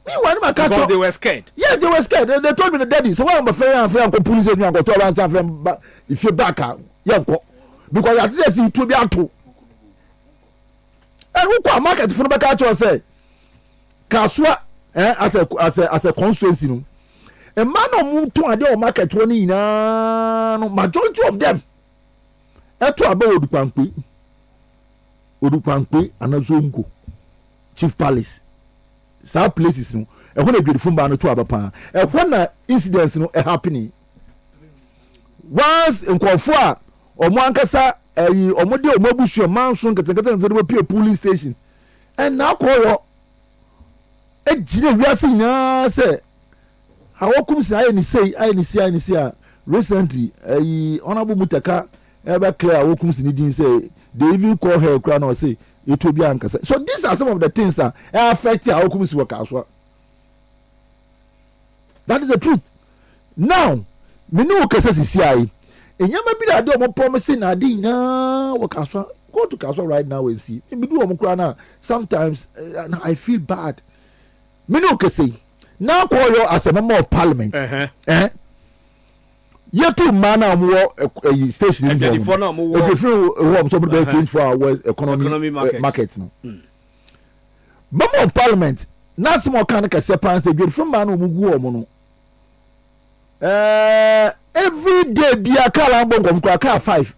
Meanwhile, my catch because they were scared. Yeah, they were scared. They told me the daddy. So why am I fair and fair and police and go to Aba if you're back out? Yeah, because I just see to be out to. And who come market for the back out to say Kaswa as a constituency. A man of move to a market 20 majority of them. Eto aba Odukwankpe Anazongo Chief Palace some places no e when beautiful ba no to aba pa e when incidents no e happening once nkofo a omo ankasa omo de omo abusu manso nketekete nzede be police station and na koyo e gire wiase nya se hawokum se ayi ni sei a recently honorable Mutaka ever clear wokum si ni din say they even call her cry now say it will be ankasa. So these are some of the things that affect our wokum si work aswa. That is the truth. Now me no kasa si ai enyama bi da do mo promise na din na work aswa. Go to Kaswa right now and see. Me do omo cry na sometimes I feel bad. Me no kasa now call you as a member of parliament. Yetu mana mo station in the phone no 24 hours economy market no member of parliament na small kan ka sepan say from man no mugu omo no every day bia kala mbon of car 5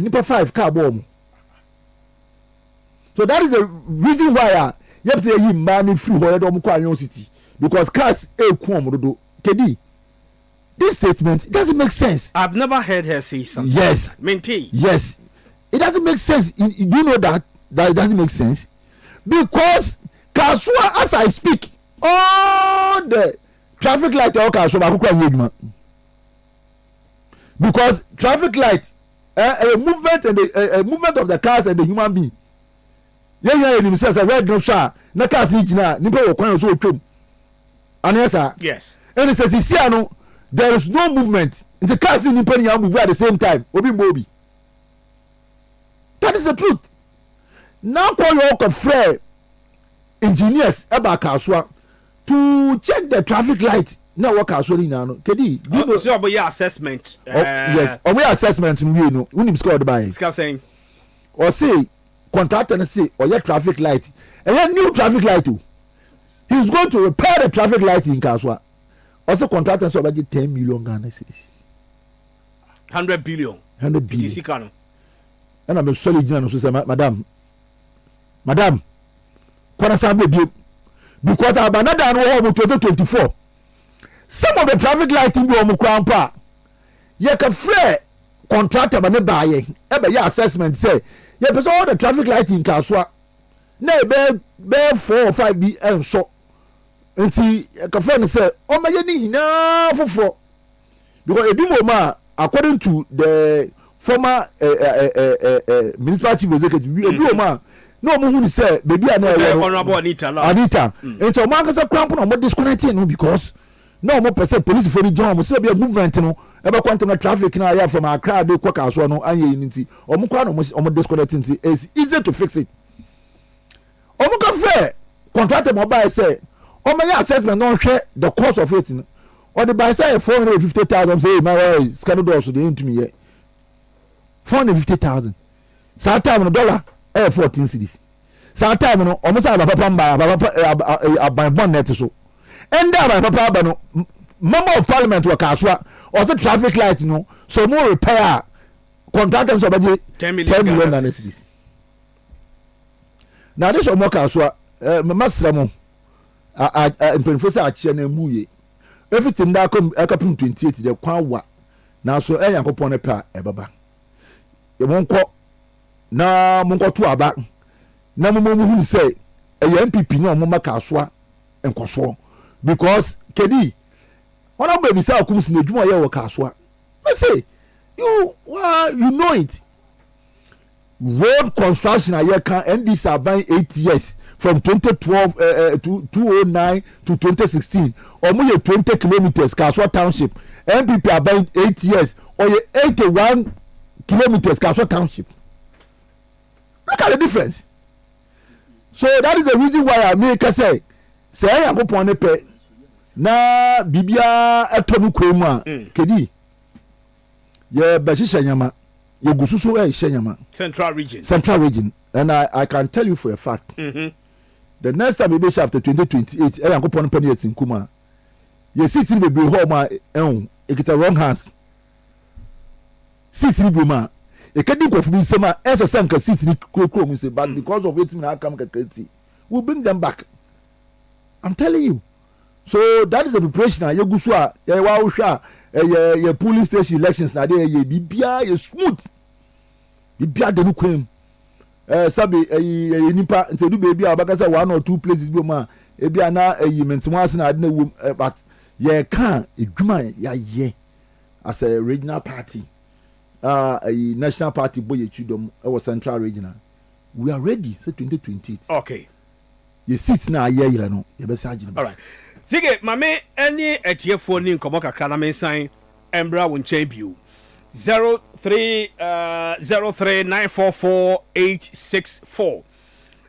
nipa 5 car bom. So that is the reason why you have to say man free ho do mo kwa Anyon City because cars e ku omo do kedi. This statement, it doesn't make sense. I've never heard her say something. Yes. Maintain. Yes. It doesn't make sense. Do you know that it doesn't make sense? Because Kaswa, as I speak, all the traffic light are Kaswa. Because traffic light, a movement and a movement of the cars and the human being. Yeah, says a red no shah, na cars nijina, nipa wakwan so chum. Yes. And it says, there is no movement. The cars in Nippon move at the same time. Obi. That is the truth. Now call your friend engineers about Kaswa to check the traffic light. Now what Kaswa in now? Kedi, you know so your assessment. Yes, or my assessment you know. When you scored by saying or say contractor say or your traffic light and your new traffic light too. He's going to repair the traffic light in Kaswa. Also contractor so budget 10 million Ghana cedis. 100 billion. And I'm sorry, General, so say, Madam, because I'm another one 2024. Some of the traffic lighting be on crown park. You can flare contractor but not buy your assessment say, yeah, but all the traffic lighting Kaswa. Nay, bear 4 or 5 B and so. Nti kafan say o ma yeni hina foforo because edumoma according to the former municipal chief executive edumoma no mo hu say baby ana honorable Anita nti o ma kasa cramp no mo disconnect no because no mo person police for the jam mo say be movement no e be quantum na traffic na ya from Accra dey kwa Kaswa no anye nti o mo kwa no mo disconnect nti it's easy to fix it o mo ka fair contractor mo buy say o my assessment don share the cost of it or the buy say 450,000 say my scandal doors dey into me here 450,000 sa time no dollar 14 cedis sa time no o mo say papa aban bon net so and that papa aba no member of parliament wa Kaswa or say traffic light no so more repair contractors so budget 10 million Ghana cedis now this o mo Kaswa me masra mo mpemfo say achie na muye everything that come akapim 28 the kwan wa na so yankopon ne pa ebaba e monko na monko to aba na momo hu say MPP no mo Kaswa enkoso because kedi ona baby say akum sin adwuma ye wo Kaswa me say You know it. Road construction I can end this about 8 years from 2012 to 2009 to 2016. Almost 20 kilometers Kaswa Township. MPP about 8 years or 81 kilometers Kaswa Township. Look at the difference. So that is the reason why I make say I go pon pe na bibia etonu kwemu a kedi ye be nyama ye gususu nyama central region and I can tell you for a fact the next time we be after 2028 I go pon pe na yetinkuma ye sitting be home ma ekita wrong hands sitting be ma ekedi ko fubi sema ssm ka sitting kuro mu say but because of it na come kakati we'll bring them back. I'm telling you. So that is the preparation. You go so your police station elections na dey ye bibia ye smooth. Bibia de no kwem. Sabi nipa ntedu baby abakasa 1 or 2 places bi ma e bia na mentimo ase na ade na wom but ye kan edwuma ya ye as a regional party. A national party boy chudom our central regional. We are ready so 2028. Okay. You sit na aye no you be say all right sige mame any etiefo ni nkomo kakra na mensan embra won chen biu 0303944864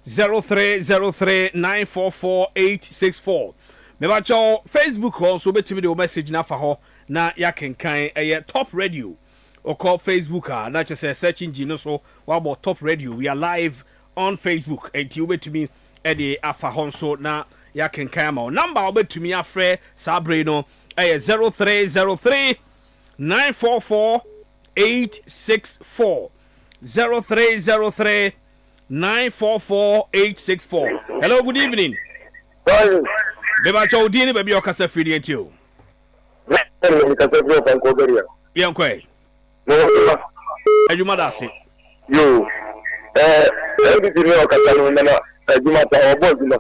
0303944864 me ba cho Facebook also betimi de message na fa ho na yakenkan top radio or call Facebook na just search engine no so wa about top radio we are live on Facebook and you betimi Eddie afa honso na ya kenkama number obetumi afre sabre no 0303 944 864 0303 944 864. Hello, good evening. Beba Chodini baby okasa free the you. Yankwe. Ejuma dasi. Yo. Everything okasa no Juma ta obozuma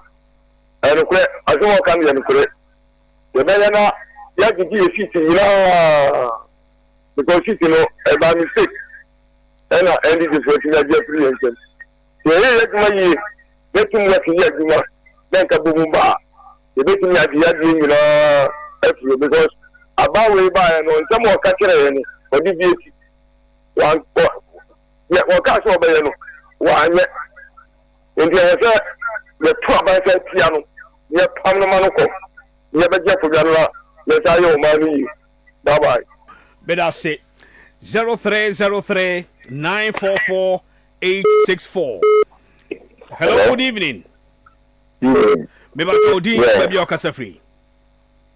enukwe azumo kan yenukwe yebele na ya gigi efiti ira because it no by mistake and this is what you are free and ye juma yi betum work ye juma then ka bumba ye betum ya dia ira every because abawe ba no nsemo ka kire ye ni odi bi eti wan ye o ka so be ye no wa anye ndi ya se le to ba se piano ye pam no manoko ye be je fogana le sa yo mani bye bye beda se 0303 944 864. Hello, good evening. Me ba to di baby okasa free.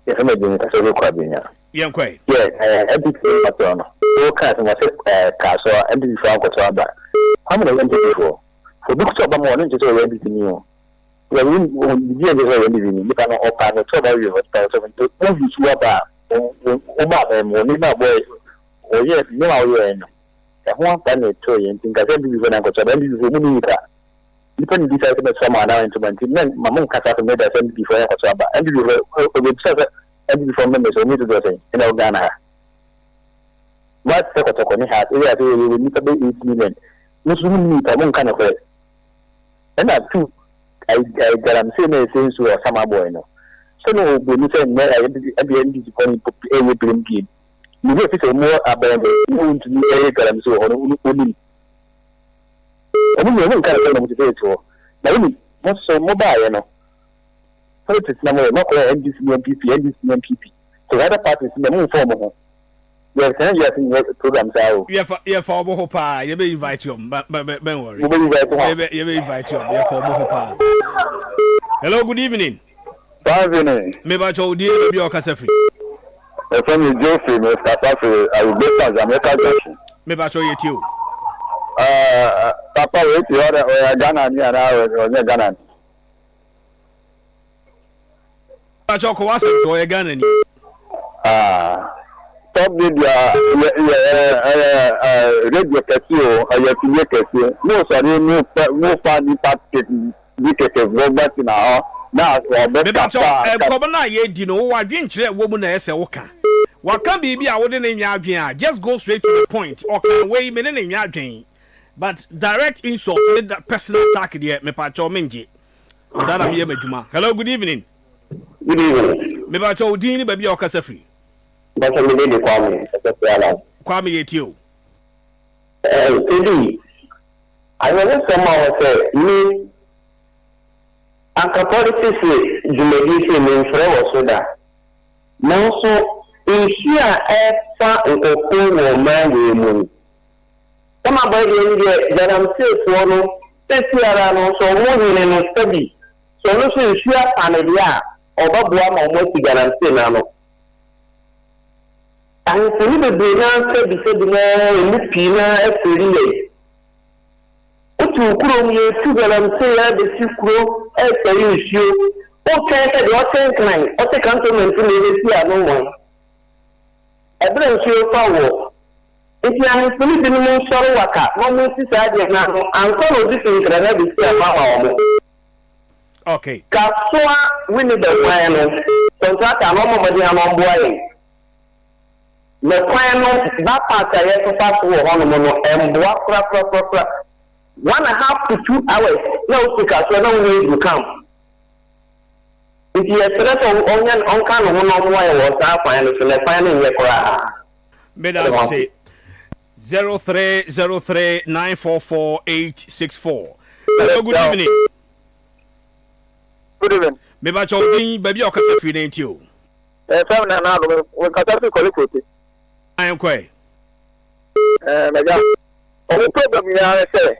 Yes, I'm doing kaso kwa binya. Yankwe. Yes, everything pattern. So ka se mo se kaso everything for ko to aba. How many went before? For book to aba mo no to everything you. We be dey everything ni kana o pa no to ba you hospital so to use you aba o ba mo ni ba boy. Oh yes, you know you know. The one time they told you, think I said before I got to bend you need that. You can decide to make someone now into my team. Then my mom cut out made I said before I got to and before members of me to do thing in Ghana. What the Kotokoni has, we need to be 8 million. Muslim need a one kind of way. And that too, I am saying things to a summer boy. No, so no, we say, at the end, it's going to be a game. You know, if more abandoned, you want to be a girl so on only. I mean, you can't tell them to do it for. Now, not so mobile, you know. So it's number not NDC. So the other parties in the moon form. Yes, and you have programs out. Yeah, for Mohopa, you may invite you, but don't worry. You may invite you, for Mohopa. Hello, good evening. Good evening. Maybe I told you your Casafi. The friend is Josie, Mr. Safi. I will be as American Johnson. Maybe I show you too. Papa, wait, you are Ghana, near our Ghana. I talk was so a gun and Top media, radio casio, I have no, sorry, no funny party, Robert in our now, Kobana ye di no wa dwenkyere wo mu na ese wo ka What can be a wooden in your just go straight to the point or can weigh me in your drain. But direct insult with that personal attack yet, me pacho minji. Sada me juma. Hello, good evening. Good evening. Me pacho dini baby or kasa free. But I need to call me. Kwame yet you. Indeed. I know someone say me. Anka politics jumedisi ni mfrewo soda. Nanso Asia efa nkoko wo manwe mu. Kama bodi ndiye janamse sono tesiara no so mo hine no study. So no so Asia panedia obabua ma mo ti janamse na no. Anko ni be na study na emipi na efiri. Otu kuro ye tu janamse ya de sikuro e issue. Okay, the Otten Klein, Otte Cantonment to the no one. I bring you forward. If you are in the minimum sorrow waka, no more society now, and follow this in the heavy step. Okay. Kasua, we need the final. Contract a normal money on boy. The final, that part I have to pass over on and walk 1.5 to 2 hours. No, because we don't need to come. If you are onion on kind of one was that final, so let's find in your Beda say 0303944864. Hello, good evening. Good evening. Me ba chodi baby o kasa free name you. Family na no we kasa fi quality. I am quite. Meja. O problem ya say.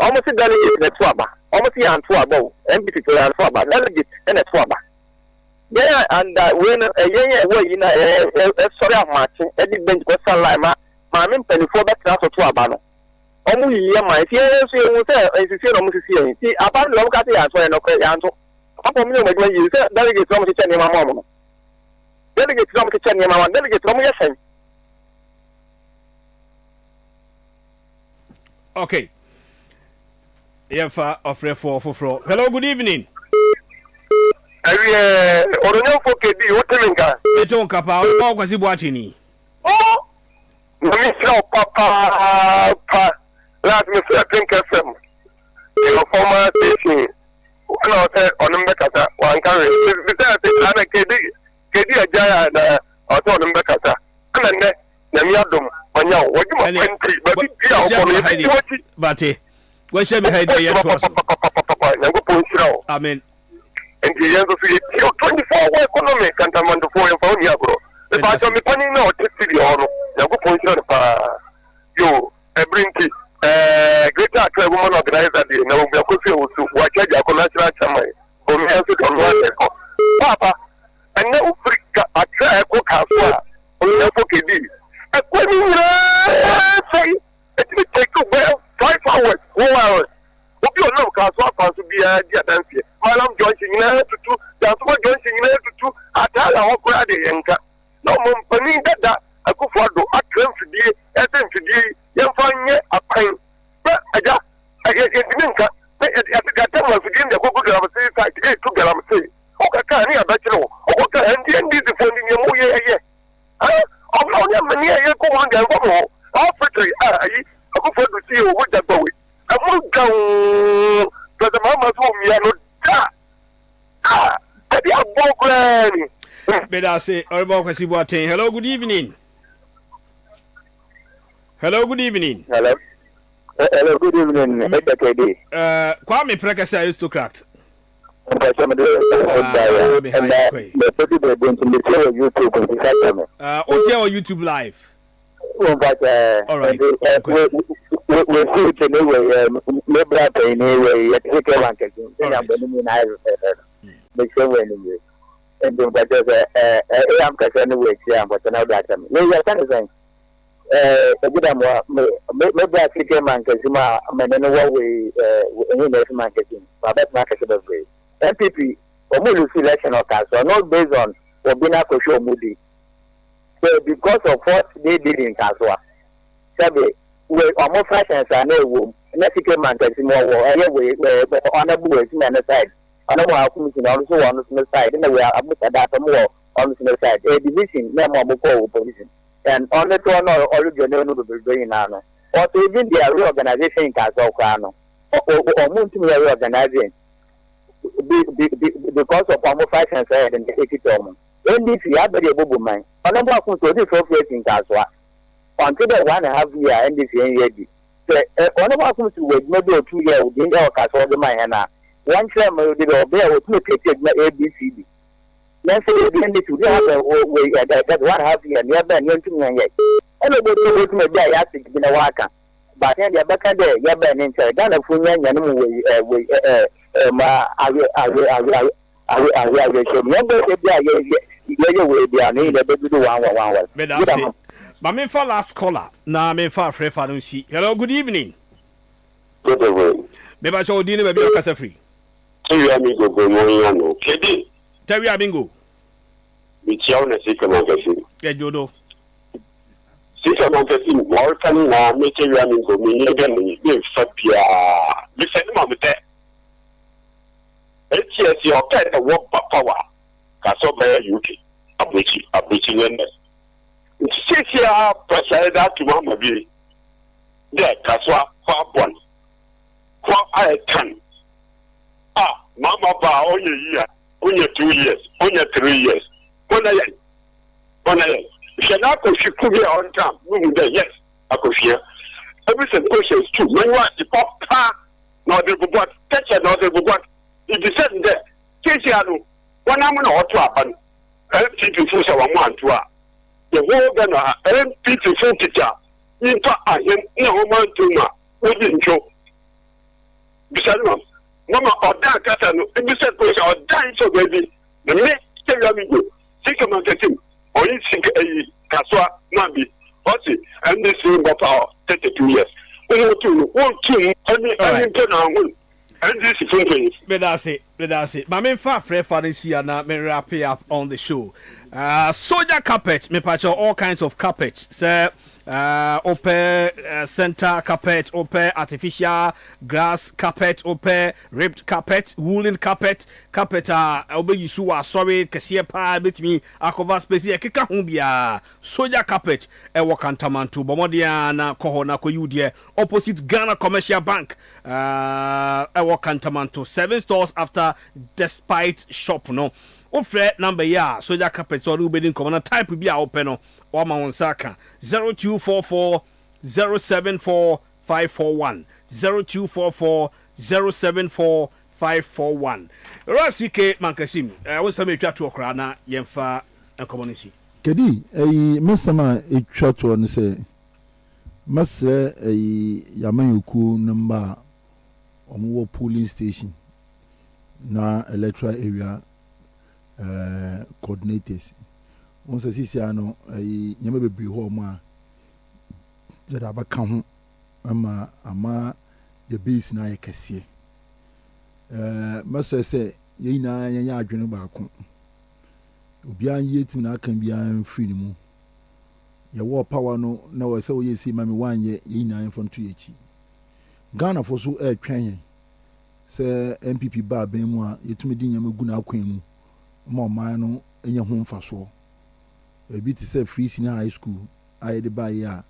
Almost delegate na tuaba. Almost yan tuaba. MPP to yan tuaba. Delegate na tuaba. Yeah, and when way in sorry I'm matching. Eddie bench go sunlight ma mean penny for that to tuaba no. Omu yi ma if you say we say nsisi no mu sisi see about lo ka say yan so no kra yan so. Papa mi no me yi say delegate no mu che ni mama mo. Delegate no mu che ni mama. Delegate no mu yesen. Okay. Yefa offer for. Hello, good evening. Oronyo for KD, what telinga? Eton kapa o kwasi boatini. Oh! Mr. Papa, let me say think FM. In a former station. One hotel on the Bekata, one carry. Besides, I'm a KD a giant or on the Bekata. And then, Yadum, on your what you want to but what shall be head yet? Amen. And the end of it, 24 economic and I'm on the phone for Yagro. If I tell me planning now, take the honor, you, a brinky, greater woman organizer, now we are going to watch a national chamber, or me on one. Papa, and now I try a cook house on the KD. A queen say, it will take you 5 hours, 4 hours. What you know, because what to be a dance here. While I'm joining in to two, that's what joining in to two. I tell her what grade yanka. No more penny that I go for the attempt to be, attempt to be, young fine a pine. But I just, I get the time of begin the Google of the side to get them say, okay, can you bet you? Okay, and the end is the phone in your movie. I'm not your money, I go on the wall. I'll pretty, I go for to see you with that boy. I'm going to the mama's home, Beda say, hello, good evening. Hello, good evening. Hello. Hello, good evening. Kwame Prekasa aristocrat. YouTube live. All right. We see it anyway. Maybe anyway. I take a rank again. Make sure anyway. And then but I'm concerned with but another time. Maybe I can say. Maybe I take a man because I know what we marketing. But that's marketing of way. MPP or more selection of council not based on Obina Kosho Moody. So because of what they did in Kaswa, we are more fashions and a room. Mexican man can see more anyway, honorable is on the side. I know how commission also on the side, and we are about that more on the side a division na mo ko position and on the one or you know no be doing now or even the reorganization ka so kwa no or mo ntumi reorganizing because of our fashion side and the economy NDC ya be ebobo man ono bo akun so dey for facing ka so until the 1.5 year NDC ready ono bo akun so we maybe 2 years we dey ka so the man na one time we dey be o tumi take na ABCD let's say the NDC we have we that 1.5 year near be near ntumi yan ono bo to tumi be ya sik bi na waka but then the back there ya be nin tell Ghana fu nya nya no we ma awe so remember but me for last caller na me for free for no see hello good evening good evening me ba cho di ne be o kasa free Terry amigo go mo yan no kedi Terry amigo mi tiaw na sika man kasi e jodo sika man kasi mo kan na me Terry amigo mi ye gan ni be fabia mi se ma me te HTS okay the work power kaso be UK abuchi wende sisi ya pressure that to mama bi there kaso kwa bon kwa I can mama ba onye year onye 2 years onye 3 years ona ye shana ko shikubi on time no there yes akofia everything question is true when what the papa no the what teacher no the what it is said there teacher no one am na oto aban MPP fusa wa mo antoa the whole Ghana MPP full teacher into ahem na ho man tuma wodi ncho bisalwa mama odan kasa no ebi said ko odan so baby the me tell you me go sika man team oyin sika kaswa na bi osi and this is about 32 years one two any na ho and this is something. That's it. My main friend Farisia na me wrap up on the show. Soldier carpet, me patch all kinds of carpet. Say open center carpet, open artificial grass carpet, open ribbed carpet, woolen carpet, obe yusu sorry kesiye pa betimi akova space e keka ho bia. Soldier carpet e wakantamantu bomodia na koho na koyudie opposite Ghana Commercial Bank. Kantamanto 7 stores after despite shop no ofre number ya soldier carpet so ubedin common type bi a open no o ma won saka 0244 074 541 0244 074 541 Rasike Mankasim wo same twa to okra na yemfa community kedi mesama etwa to no se masre yamanyoku number omo police station na electoral area coordinators on se sisi ano nyama bebre ho ma jada ba ka ho ama ye base na ye kese maso se ye na ye adwene ba ko obi an ye tim na kan bi an free ni mu ye wo power no na we se wo ye si mami wan ye na in front to ye chi Ghana for so twen se MPP ba ben mu a yetumi di nyama gu na akwan mu ma man no enye ho mfaso ebi ti se free senior high school aye de ba ya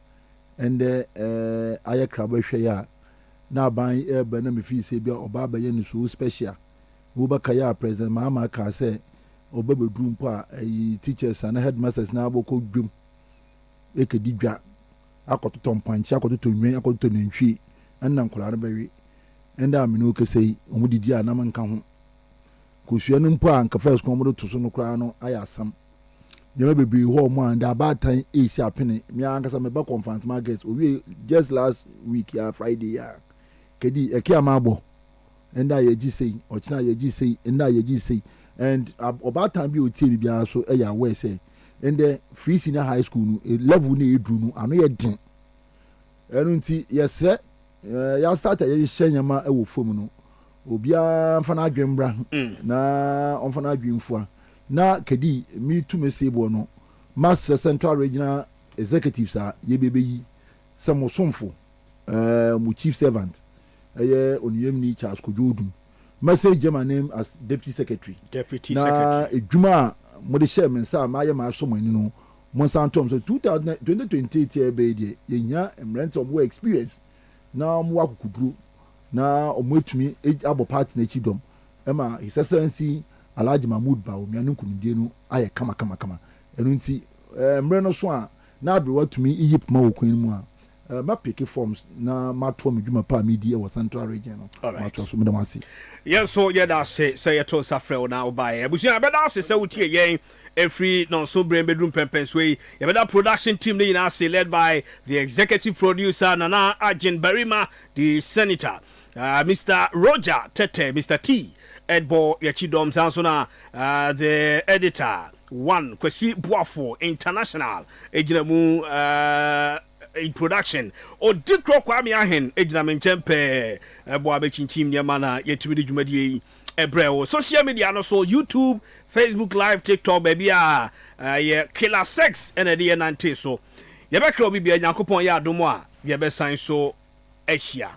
ende aye kraba hwe ya na ban ba na me fi se bia oba ba ye no so special wo ba ka ya president mama ka se oba bedru mpo a teachers and headmasters na aboko dwum ekedi dwa akototo mpanchi akototo nwen akototo nantwi enna nkola bewe enda amino kesei omudidi anam nka ho kosua no mpo anka first komodo to so no kra no ayasam nyama bebre ho mo anda abatan esi apene mi anka me ba conference market owie just last week ya Friday ya kedi eki amabo enda yeji sei ochina yeji sei enda yeji sei and obatan bi otie bia so eya we say ende free senior high school no level na edru no ano ye din enu nti yesre ya start ye shenyama e wo fom no obia mfa na adwembra na onfa na adwemfua na kedi me to me sebo no master central regional executives a ye bebeyi samo somfo mu chief servant onuyemni Charles Kojodum message my name as deputy secretary na edwuma mo de share me sa ma ye ma so mani no mo san tom so 2028 e be de ye nya emrent of work experience na mo akukuduro na omwetumi abo party na chidom ema his excellency Alhaji Mahmood Ba omianu kunudie no aye kama enu nti mre no so a na abre watumi Egypt ma okwan mu a ma pick forms na ma to medwuma pa medi e wo central region no ma to so me dem ase yes so yeah that say you to safre na obaye abusia be da say wutie yen every non so brain bedroom pempens way you better production team dey na say led by the executive producer Nana Ajin Barima the senator Mr. Roger Tete Mr. T Edbo Yachidom Sansona the editor one Kwesi Boafo International ejinamu in production o dikro kwame ahen ejina menchempe ebo abechinchim nyamana yetumi dwumadie ebreo social media no so YouTube Facebook live TikTok baby ye killer sex ene de nante so ye be kro bibia nyankopon ya adomo a ye be san so ehia